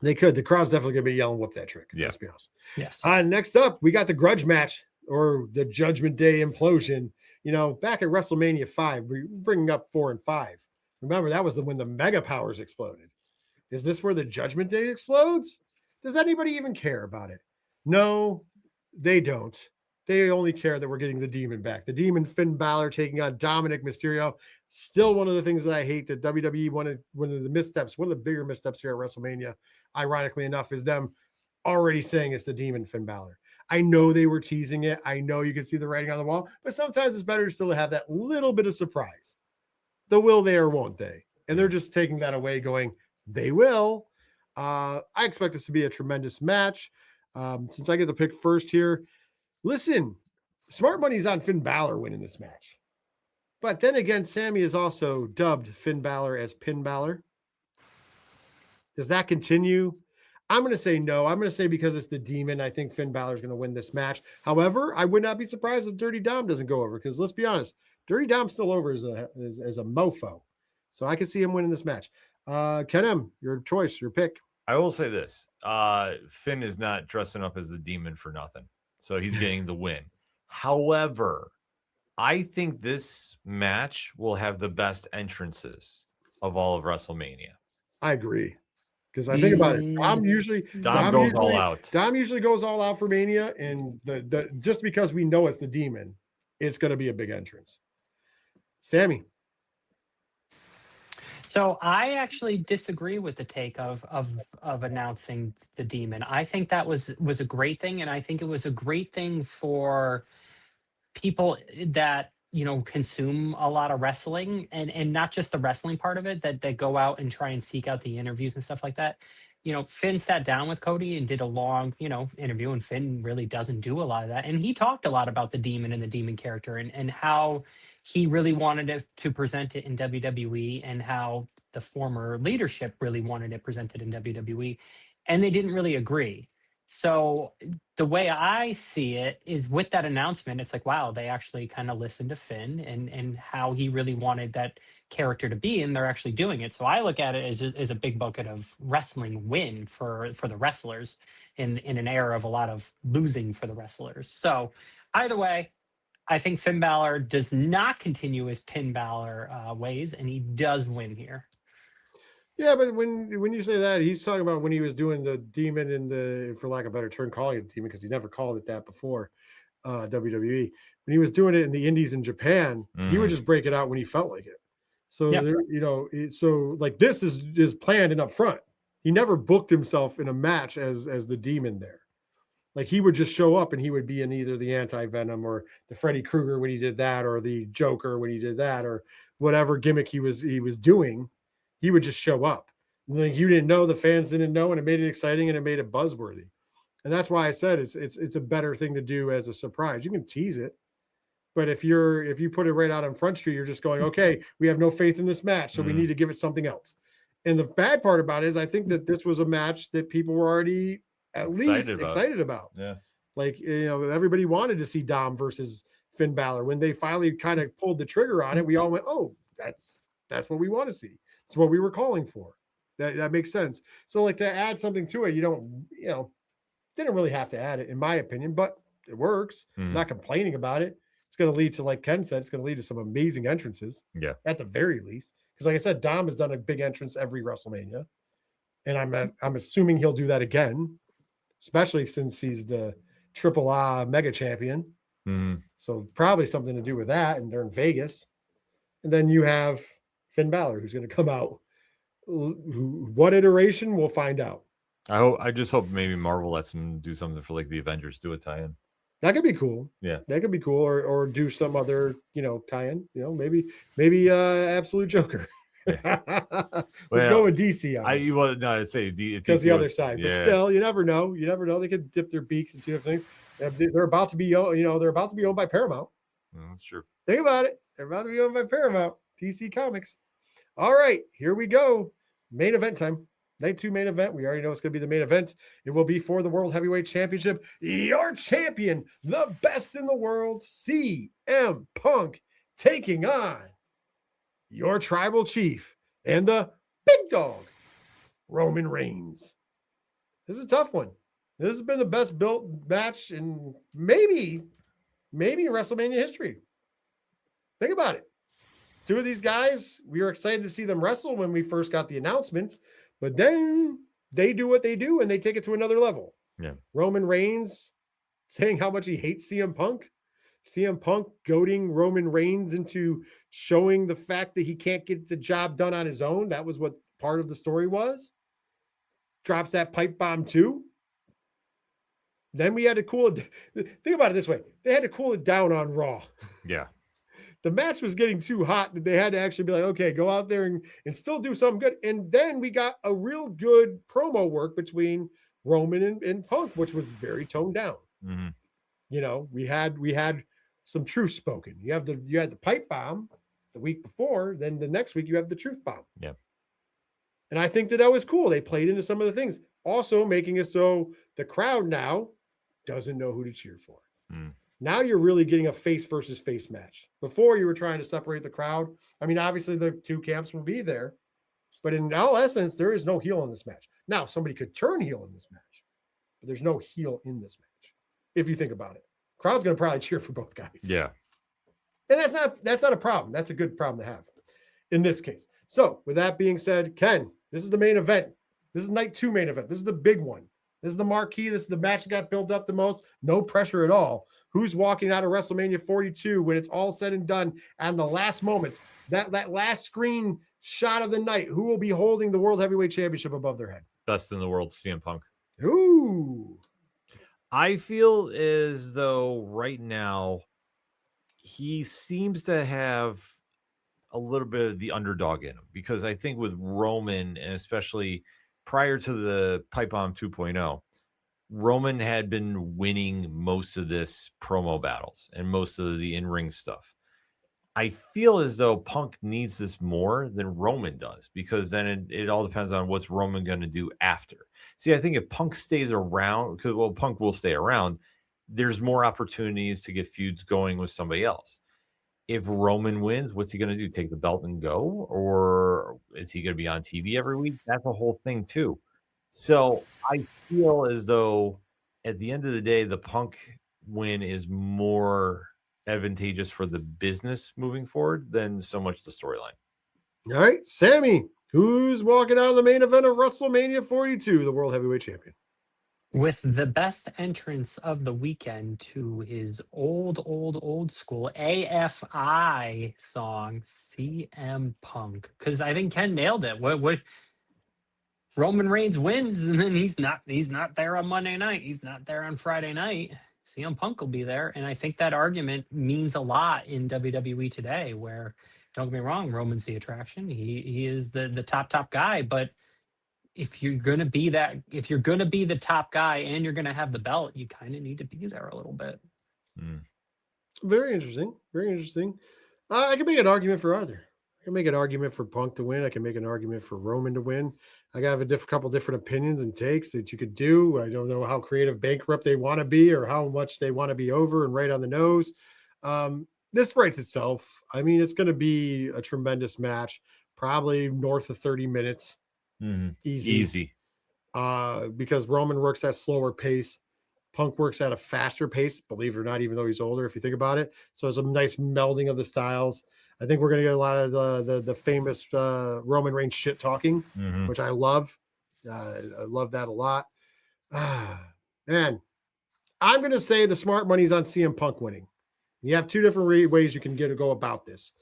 They could. The crowd's definitely going to be yelling, "Whoop that Trick!" Yeah. Let's be honest. Yes. Next up, we got the grudge match or the Judgment Day implosion. Back at WrestleMania 5, we're bringing up 4 and 5. Remember, that was when the Mega Powers exploded. Is this where the Judgment Day explodes? Does anybody even care about it? No, they don't. They only care that we're getting the Demon back. The Demon, Finn Balor, taking on Dominic Mysterio. Still one of the things that I hate that WWE wanted, one of the missteps, one of the bigger missteps here at WrestleMania, ironically enough, is them already saying it's the Demon, Finn Balor. I know they were teasing it. I know you can see the writing on the wall, but sometimes it's better to still have that little bit of surprise. The will they or won't they? And they're just taking that away, going, they will. I expect this to be a tremendous match. Since I get to pick first here, listen, smart money's on Finn Balor winning this match. But then again, Sammy is also dubbed Finn Balor as Pin Balor. Does that continue? I'm going to say no. I'm going to say because it's the Demon, I think Finn Balor is going to win this match. However, I would not be surprised if Dirty Dom doesn't go over, because let's be honest, Dirty Dom's still over as a mofo. So I can see him winning this match. Ken M, your choice, your pick. I will say this. Finn is not dressing up as the Demon for nothing. So he's getting the win. However, I think this match will have the best entrances of all of WrestleMania. I agree. Because I think about it, Dom usually goes all out. Dom usually goes all out for Mania, and the just because we know it's the Demon, it's going to be a big entrance. Sammy. So I actually disagree with the take of announcing the Demon. I think that was a great thing, and I think it was a great thing for people that consume a lot of wrestling, and not just the wrestling part of it, that go out and try and seek out the interviews and stuff like that. Finn sat down with Cody and did a long interview, and Finn really doesn't do a lot of that, and he talked a lot about the Demon and the Demon character, and how he really wanted to present it in WWE, and how the former leadership really wanted it presented in WWE, and they didn't really agree. So the way I see it is, with that announcement, it's like, wow, they actually kind of listened to Finn and how he really wanted that character to be, and they're actually doing it. So I look at it as a big bucket of wrestling win for the wrestlers in an era of a lot of losing for the wrestlers. So either way, I think Finn Balor does not continue his Pin Balor ways, and he does win here. Yeah, but when you say that, he's talking about when he was doing the Demon in the, for lack of a better term, calling it Demon, because he never called it that before WWE. When he was doing it in the Indies in Japan, he would just break it out when he felt like it. So so like this is planned and up front. He never booked himself in a match as the Demon there. Like, he would just show up and he would be in either the Anti-Venom or the Freddy Krueger when he did that, or the Joker when he did that, or whatever gimmick he was doing. He would just show up. Like, you didn't know, the fans didn't know, and it made it exciting and it made it buzzworthy. And that's why I said it's a better thing to do as a surprise. You can tease it, but if you put it right out on Front Street, you're just going, okay, we have no faith in this match, so we need to give it something else. And the bad part about it is, I think that this was a match that people were already at least excited about. Yeah. Like, everybody wanted to see Dom versus Finn Balor. When they finally kind of pulled the trigger on it, we all went, oh, that's what we want to see. It's what we were calling for. That makes sense. So, like, to add something to it, didn't really have to add it, in my opinion, but it works. I'm not complaining about it. It's going to lead to, like Ken said, it's going to lead to some amazing entrances. Yeah. At the very least. Because, like I said, Dom has done a big entrance every WrestleMania. And I'm assuming he'll do that again, especially since he's the AAA mega champion. So probably something to do with that, and they're in Vegas. And then you have Finn Balor, who's going to come out. What iteration, we'll find out. I just hope maybe Marvel lets him do something for, like, the Avengers, do a tie-in. That could be cool. Yeah, that could be cool, or do some other tie-in. Maybe Absolute Joker. Yeah. Let's go with DC on this. I'd say because the other side, but still, you never know. You never know. They could dip their beaks into different things. They're about to be, they're about to be owned by Paramount. That's true. Think about it. They're about to be owned by Paramount. DC Comics. All right, here we go. Main event time. Night 2 main event. We already know it's going to be the main event. It will be for the World Heavyweight Championship. Your champion, the best in the world, CM Punk, taking on your tribal chief and the big dog, Roman Reigns. This is a tough one. This has been the best built match in maybe in WrestleMania history. Think about it. 2 of these guys, we were excited to see them wrestle when we first got the announcement, but then they do what they do and they take it to another level. Yeah. Roman Reigns saying how much he hates CM Punk. CM Punk goading Roman Reigns into showing the fact that he can't get the job done on his own. That was what part of the story was. Drops that pipe bomb too. Then we had to cool it. Think about it this way. They had to cool it down on Raw. Yeah. The match was getting too hot that they had to actually be like, okay, go out there and still do something good. And then we got a real good promo work between Roman and Punk, which was very toned down. Mm-hmm. You know, we had some truth spoken. You had the pipe bomb the week before, then the next week you have the truth bomb. Yeah. And I think that was cool. They played into some of the things, also making it so the crowd now doesn't know who to cheer for. Now you're really getting a face versus face match. Before you were trying to separate the crowd. I mean, obviously the two camps will be there, but in all essence, there is no heel in this match. Now somebody could turn heel in this match, but there's no heel in this match. If you think about it, crowd's going to probably cheer for both guys. Yeah. And that's not a problem. That's a good problem to have in this case. So with that being said, Ken, this is the main event. This is night 2 main event. This is the big one. This is the marquee. This is the match that got built up the most. No pressure at all. Who's walking out of WrestleMania 42 when it's all said and done? And the last moments, that last screen shot of the night, who will be holding the World Heavyweight Championship above their head? Best in the world, CM Punk. Ooh. I feel as though right now he seems to have a little bit of the underdog in him, because I think with Roman, and especially prior to the Pipe Bomb 2.0, Roman had been winning most of this promo battles and most of the in-ring stuff. I feel as though Punk needs this more than Roman does, because then it all depends on what's Roman going to do after. See, I think if Punk stays around, because Punk will stay around, there's more opportunities to get feuds going with somebody else. If Roman wins, what's he going to do? Take the belt and go? Or is he going to be on TV every week? That's a whole thing too. So I feel as though at the end of the day, the Punk win is more advantageous for the business moving forward than so much the storyline. All right, Sammy, who's walking out of the main event of WrestleMania 42, the World Heavyweight Champion? With the best entrance of the weekend to his old school AFI song, CM Punk. Because I think Ken nailed it. What Roman Reigns wins, and then he's not there on Monday night. He's not there on Friday night. CM Punk will be there. And I think that argument means a lot in WWE today, where, don't get me wrong, Roman's the attraction. He is the top guy, but if you're gonna be the top guy and you're gonna have the belt, you kind of need to be there a little bit. Very interesting. Very interesting. I can make an argument for either. I can make an argument for Punk to win. I can make an argument for Roman to win. I have a couple different opinions and takes that you could do. I don't know how creative bankrupt they want to be or how much they want to be over and right on the nose. This writes itself. I mean, it's going to be a tremendous match, probably north of 30 minutes. Easy. Because Roman works at slower pace. Punk works at a faster pace, believe it or not, even though he's older, if you think about it. So it's a nice melding of the styles. I think we're going to get a lot of the famous Roman Reigns shit talking, which I love. I love that a lot. Man, I'm going to say the smart money's on CM Punk winning. You have two different ways you can go about this.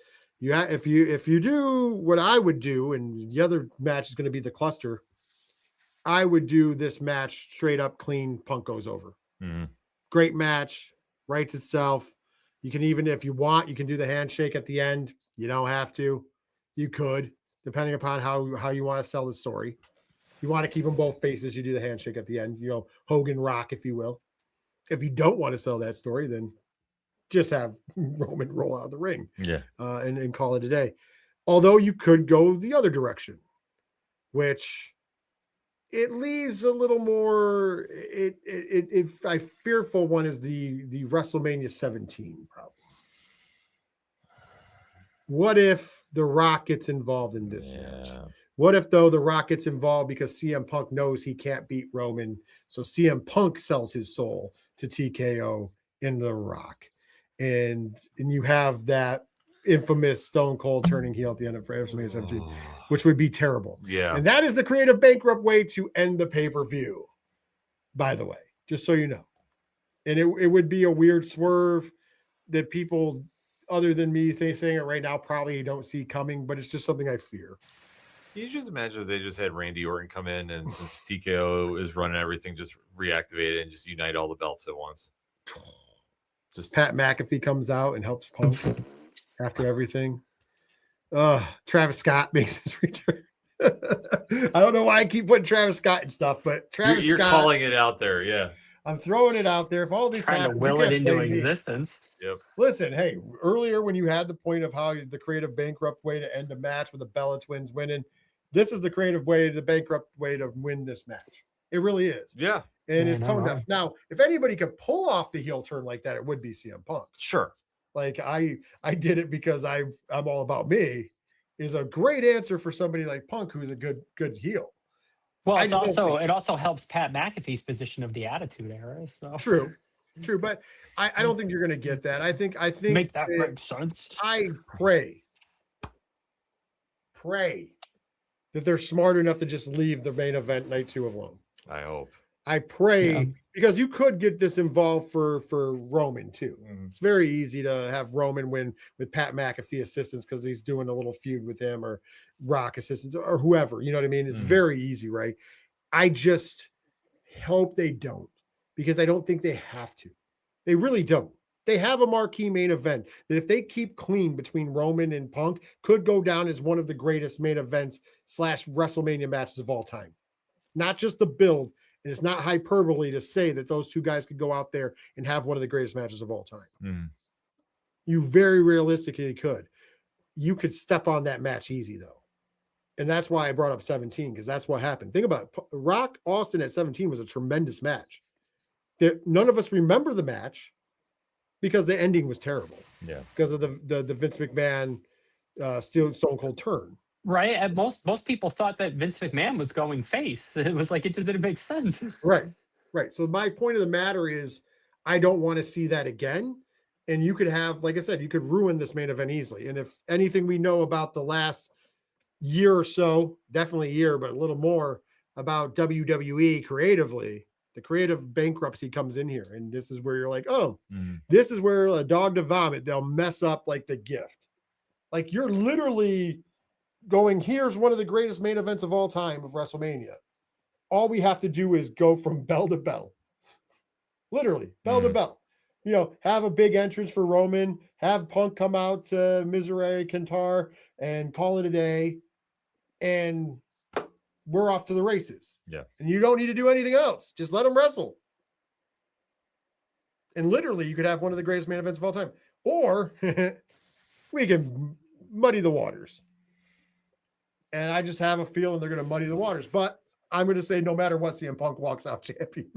If you do what I would do, and the other match is going to be the cluster, I would do this match straight up clean. Punk goes over. Great match, writes itself. You can even, if you want, you can do the handshake at the end. You don't have to. You could, depending upon how you want to sell the story. If you want to keep them both faces, you do the handshake at the end. You know, Hogan Rock, if you will. If you don't want to sell that story, then just have Roman roll out of the ring. And call it a day. Although you could go the other direction, which it leaves a little more. I fearful one is the WrestleMania 17 problem. What if The Rock gets involved in this match? What if, though, The Rock gets involved because CM Punk knows he can't beat Roman, so CM Punk sells his soul to TKO in The Rock, and you have that infamous Stone Cold turning heel at the end of WrestleMania 17, which would be terrible. Yeah. And that is the creative bankrupt way to end the pay-per-view, by the way, just so you know. And it would be a weird swerve that people other than me saying it right now probably don't see coming, but it's just something I fear. You just imagine if they just had Randy Orton come in and since TKO is running everything, just reactivate it and just unite all the belts at once. Just Pat McAfee comes out and helps Punk after everything. Travis Scott makes his return. I don't know why I keep putting Travis Scott and stuff, but Travis you're Scott, calling it out there, yeah. I'm throwing it out there. If all these trying to will it into existence. Yep. Listen, hey, earlier when you had the point of how the creative bankrupt way to end a match with the Bella Twins winning, this is the creative way, the bankrupt way to win this match. It really is. Yeah. And it's tone deaf. Now, if anybody could pull off the heel turn like that, it would be CM Punk. Sure. Like I did it because I'm all about me is a great answer for somebody like Punk who's a good heel. Well, it also helps Pat McAfee's position of the Attitude Era. So true, but I don't think you're going to get that. I think make that make sense. I pray that they're smart enough to just leave the main event night 2 alone. I hope. I pray because you could get this involved for Roman too. Mm-hmm. It's very easy to have Roman win with Pat McAfee assistance because he's doing a little feud with him or Rock assistance or whoever. You know what I mean? It's very easy, right? I just hope they don't because I don't think they have to. They really don't. They have a marquee main event that if they keep clean between Roman and Punk could go down as one of the greatest main events / WrestleMania matches of all time. Not just the build. And it's not hyperbole to say that those two guys could go out there and have one of the greatest matches of all time. Mm. You very realistically could. You could step on that match easy, though. And that's why I brought up 17, because that's what happened. Think about it. Rock Austin at 17 was a tremendous match. None of us remember the match because the ending was terrible. Yeah. Because of the Vince McMahon Stone Cold turn. Right. And most people thought that Vince McMahon was going face. It was like it just didn't make sense. Right. So my point of the matter is I don't want to see that again. And you could have, like I said, you could ruin this main event easily. And if anything we know about the last year or so, definitely a year, but a little more about WWE creatively, the creative bankruptcy comes in here. And this is where you're like, this is where a dog to vomit. They'll mess up like the gift. Like you're literally going, here's one of the greatest main events of all time of WrestleMania. All we have to do is go from bell to bell. Literally, bell to bell. You know, have a big entrance for Roman, have Punk come out to Misery Kantar and call it a day. And we're off to the races. Yeah. And you don't need to do anything else. Just let them wrestle. And literally, you could have one of the greatest main events of all time. Or we can muddy the waters. And I just have a feeling they're going to muddy the waters. But I'm going to say no matter what, CM Punk walks out champion.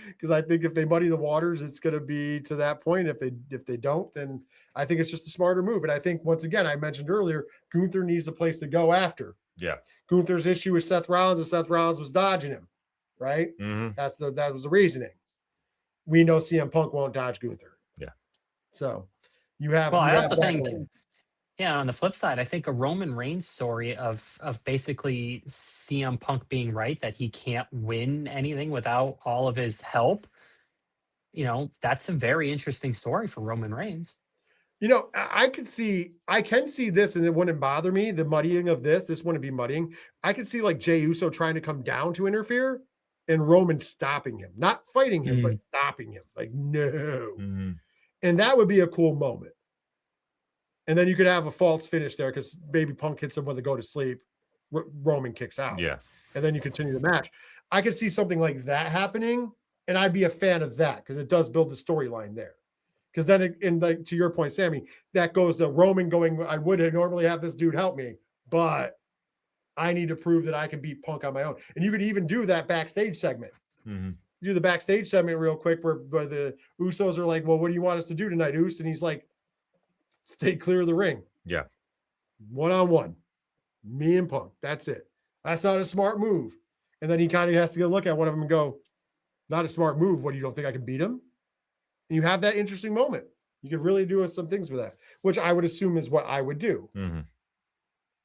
Because I think if they muddy the waters, it's going to be to that point. If they don't, then I think it's just a smarter move. And I think, once again, I mentioned earlier, Gunther needs a place to go after. Yeah. Gunther's issue with Seth Rollins, and Seth Rollins was dodging him, right? Mm-hmm. That was the reasoning. We know CM Punk won't dodge Gunther. Yeah. So you have. Well, I also think. Yeah, on the flip side, I think a Roman Reigns story of basically CM Punk being right that he can't win anything without all of his help, you know, that's a very interesting story for Roman Reigns. You know, I can see this and it wouldn't bother me, the muddying of this. This wouldn't be muddying. I could see like Jey Uso trying to come down to interfere and Roman stopping him, not fighting him, but stopping him. Like, no. Mm-hmm. And that would be a cool moment. And then you could have a false finish there because maybe Punk hits him when they go to sleep. Roman kicks out. Yeah. And then you continue the match. I could see something like that happening, and I'd be a fan of that because it does build the storyline there. Because then, to your point, Sammy, that goes to Roman going, I would normally have this dude help me, but I need to prove that I can beat Punk on my own. And you could even do that backstage segment. Mm-hmm. Do the backstage segment real quick where the Usos are like, well, what do you want us to do tonight, Us? And he's like, stay clear of the ring. Yeah. One-on-one. Me and Punk. That's it. That's not a smart move. And then he kind of has to go look at one of them and go, not a smart move. What, you don't think I can beat him? And you have that interesting moment. You could really do some things with that, which I would assume is what I would do. Mm-hmm.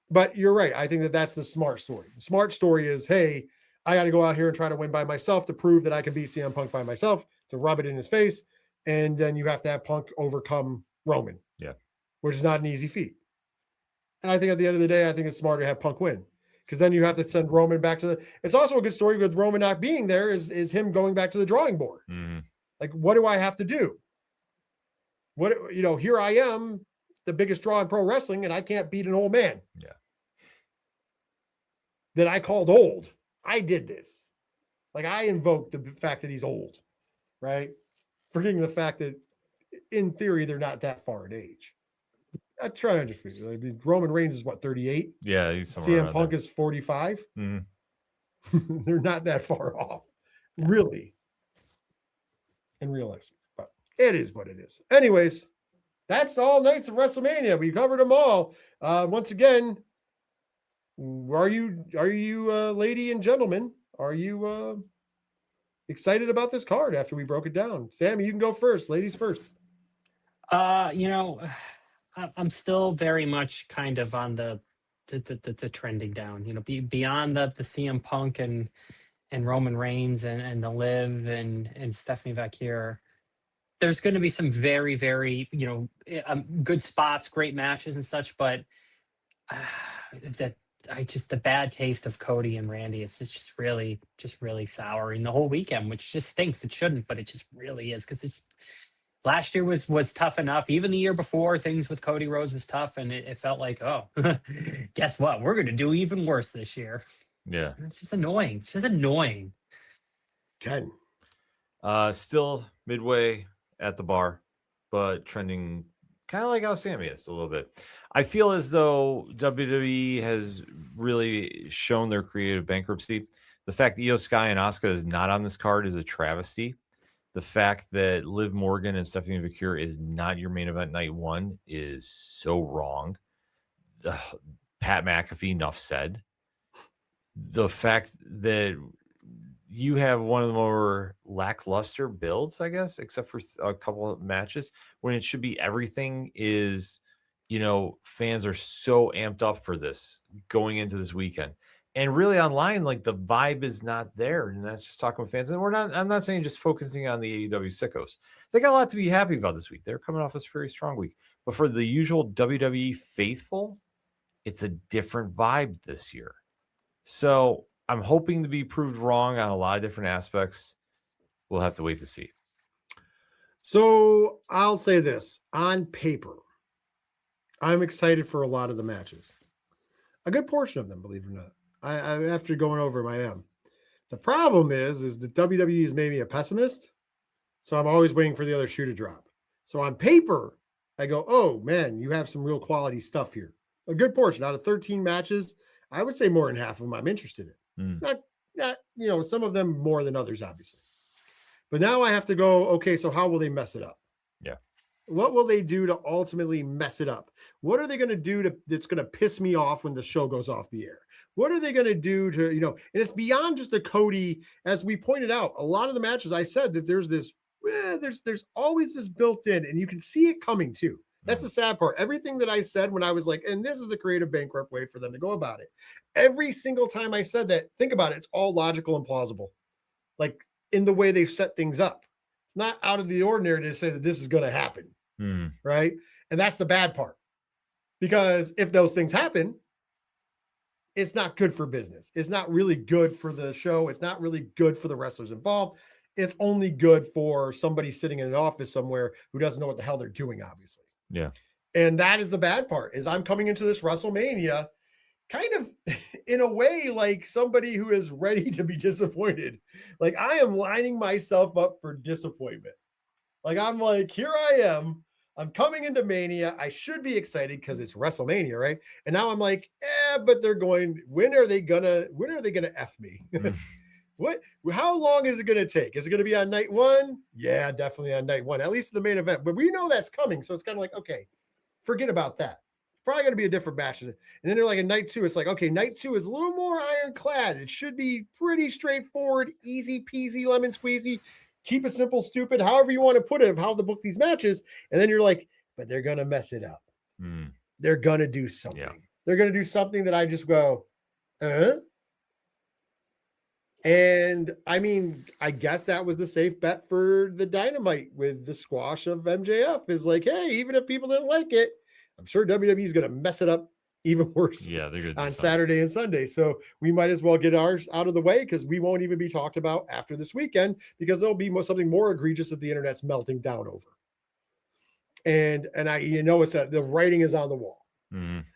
But you're right. I think that that's the smart story. The smart story is, hey, I got to go out here and try to win by myself to prove that I can beat CM Punk by myself, to rub it in his face. And then you have to have Punk overcome Roman. Yeah. Which is not an easy feat. And I think at the end of the day, I think it's smarter to have Punk win. Because then you have to send Roman back to the. It's also a good story with Roman not being there is him going back to the drawing board. Mm-hmm. Like, what do I have to do? What, here I am, the biggest draw in pro wrestling, and I can't beat an old man. Yeah. That I called old. I did this. Like, I invoked the fact that he's old, right? Forgetting the fact that in theory, they're not that far in age. I try to figure. I mean, Roman Reigns is what, 38? Yeah, he's somewhere CM Punk is 45. Mm-hmm. They're not that far off, really, in realistic. But it is what it is. Anyways, that's all nights of WrestleMania. We covered them all. Once again, are you, lady and gentlemen, are you excited about this card after we broke it down? Sammy, you can go first. Ladies first. I'm still very much kind of on the trending down. Beyond the CM Punk and Roman Reigns and the Liv and Stephanie Vaquer, there's going to be some very, very good spots, great matches and such. But the bad taste of Cody and Randy is just really souring the whole weekend, which just stinks. It shouldn't, but it just really is, because it's. Last year was tough enough. Even the year before, things with Cody Rhodes was tough, and it felt like, oh, guess what? We're going to do even worse this year. Yeah. And it's just annoying. It's just annoying. Ken. Still midway at the bar, but trending kind of like how Sammy is a little bit. I feel as though WWE has really shown their creative bankruptcy. The fact that Io Sky and Asuka is not on this card is a travesty. The fact that Liv Morgan and Stephanie Vaquer is not your main event night one is so wrong. Pat McAfee, enough said. The fact that you have one of the more lackluster builds, I guess, except for a couple of matches, when it should be everything is, fans are so amped up for this going into this weekend. And really online, like, the vibe is not there. And that's just talking with fans. And I'm not saying just focusing on the AEW sickos. They got a lot to be happy about this week. They're coming off this very strong week. But for the usual WWE faithful, it's a different vibe this year. So I'm hoping to be proved wrong on a lot of different aspects. We'll have to wait to see. So I'll say this. On paper, I'm excited for a lot of the matches. A good portion of them, believe it or not. I after going over them, I am. The problem is that WWE has made me a pessimist. So I'm always waiting for the other shoe to drop. So on paper, I go, oh man, you have some real quality stuff here. A good portion out of 13 matches. I would say more than half of them I'm interested in. Not some of them more than others, obviously. But now I have to go, okay, so how will they mess it up? Yeah. What will they do to ultimately mess it up? What are they going to do that's going to piss me off when the show goes off the air? What are they going to do to, and it's beyond just the Cody, as we pointed out, a lot of the matches I said that there's this, there's always this built in, and you can see it coming too. That's the sad part. Everything that I said when I was like, and this is the creative bankrupt way for them to go about it. Every single time I said that, think about it, it's all logical and plausible. Like in the way they've set things up. It's not out of the ordinary to say that this is going to happen. Right. And that's the bad part. Because if those things happen, it's not good for business. It's not really good for the show. It's not really good for the wrestlers involved. It's only good for somebody sitting in an office somewhere who doesn't know what the hell they're doing, obviously. Yeah. And that is the bad part, is I'm coming into this WrestleMania kind of in a way like somebody who is ready to be disappointed. Like I am lining myself up for disappointment. Like I'm like, here I am. I'm coming into Mania. I should be excited because it's WrestleMania, right? And now I'm like, but they're going, when are they gonna F me? How long is it gonna take? Is it gonna be on night one? Yeah, definitely on night one, at least the main event. But we know that's coming. So it's kind of like, okay, forget about that. Probably gonna be a different match. And then they're like in night two, it's like, okay, night two is a little more ironclad. It should be pretty straightforward, easy peasy, lemon squeezy. keep it simple, stupid, however you want to put it, of how to book these matches. And then you're like, but they're going to mess it up. They're going to do something. Yeah. They're going to do something that I just go, And I mean, I guess that was the safe bet for the Dynamite with the squash of MJF, is like, hey, even if people didn't like it, I'm sure WWE is going to mess it up even worse Yeah, they're good on Saturday and Sunday. So we might as well get ours out of the way, because we won't even be talked about after this weekend, because there'll be something more egregious that the internet's melting down over. And I, it's the writing is on the wall.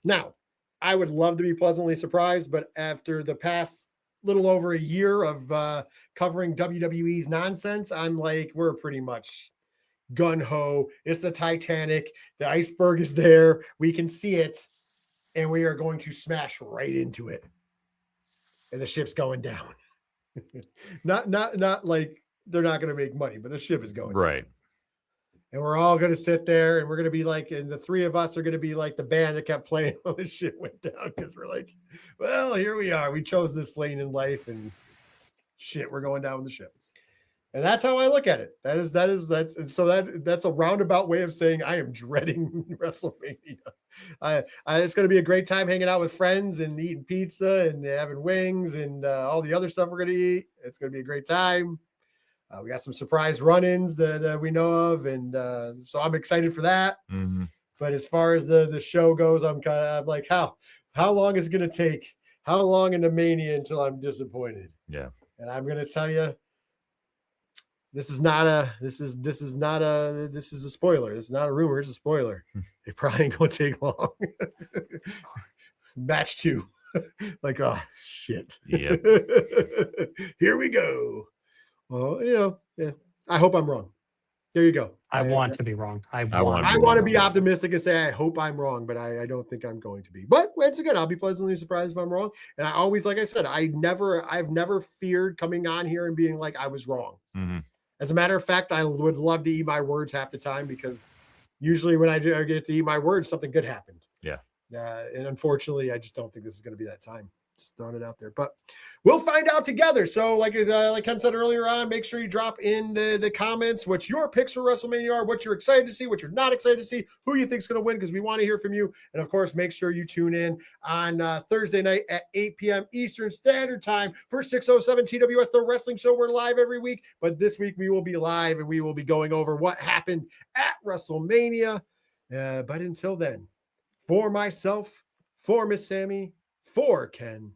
Now, I would love to be pleasantly surprised, but after the past little over a year of covering WWE's nonsense, I'm like, we're pretty much gun-ho. It's the Titanic. The iceberg is there. We can see it, and we are going to smash right into it. And the ship's going down. not like they're not going to make money, but the ship is going right down. And we're all going to sit there, and we're going to be like, and the three of us are going to be like the band that kept playing while the shit went down, because we're like, well, here we are. We chose this lane in life, and shit, we're going down with the ship. And that's how I look at it. That's a roundabout way of saying I am dreading WrestleMania. It's going to be a great time hanging out with friends and eating pizza and having wings and all the other stuff we're going to eat. It's going to be a great time. We got some surprise run-ins that we know of, and so I'm excited for that. But as far as the show goes, I'm like, how long is it going to take? How long in the Mania until I'm disappointed? Yeah. And I'm going to tell you, this is a spoiler. This is not a rumor. It's a spoiler. It probably ain't going to take long. Match 2. Like, oh shit. Yep. Here we go. Well, yeah. I hope I'm wrong. There you go. I want to be wrong. I want to be optimistic and say I hope I'm wrong, but I don't think I'm going to be. But once again, I'll be pleasantly surprised if I'm wrong. And I always, like I said, I've never feared coming on here and being like I was wrong. As a matter of fact, I would love to eat my words half the time, because usually when I get to eat my words, something good happened. Yeah. And unfortunately, I just don't think this is going to be that time. Just throwing it out there, but we'll find out together. So like Ken said earlier on, make sure you drop in the comments what your picks for WrestleMania are, what you're excited to see, what you're not excited to see, who you think is going to win, because we want to hear from you. And of course, make sure you tune in on Thursday night at 8 p.m. Eastern Standard Time for 607 TWS, the wrestling show. We're live every week, but this week we will be live, and we will be going over what happened at WrestleMania. But until then, for myself, for Miss Sammy, for Ken,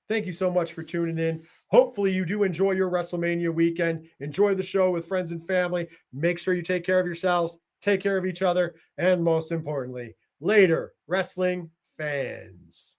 thank you so much for tuning in. Hopefully you do enjoy your WrestleMania weekend. Enjoy the show with friends and family. Make sure you take care of yourselves, take care of each other, and most importantly, later, wrestling fans.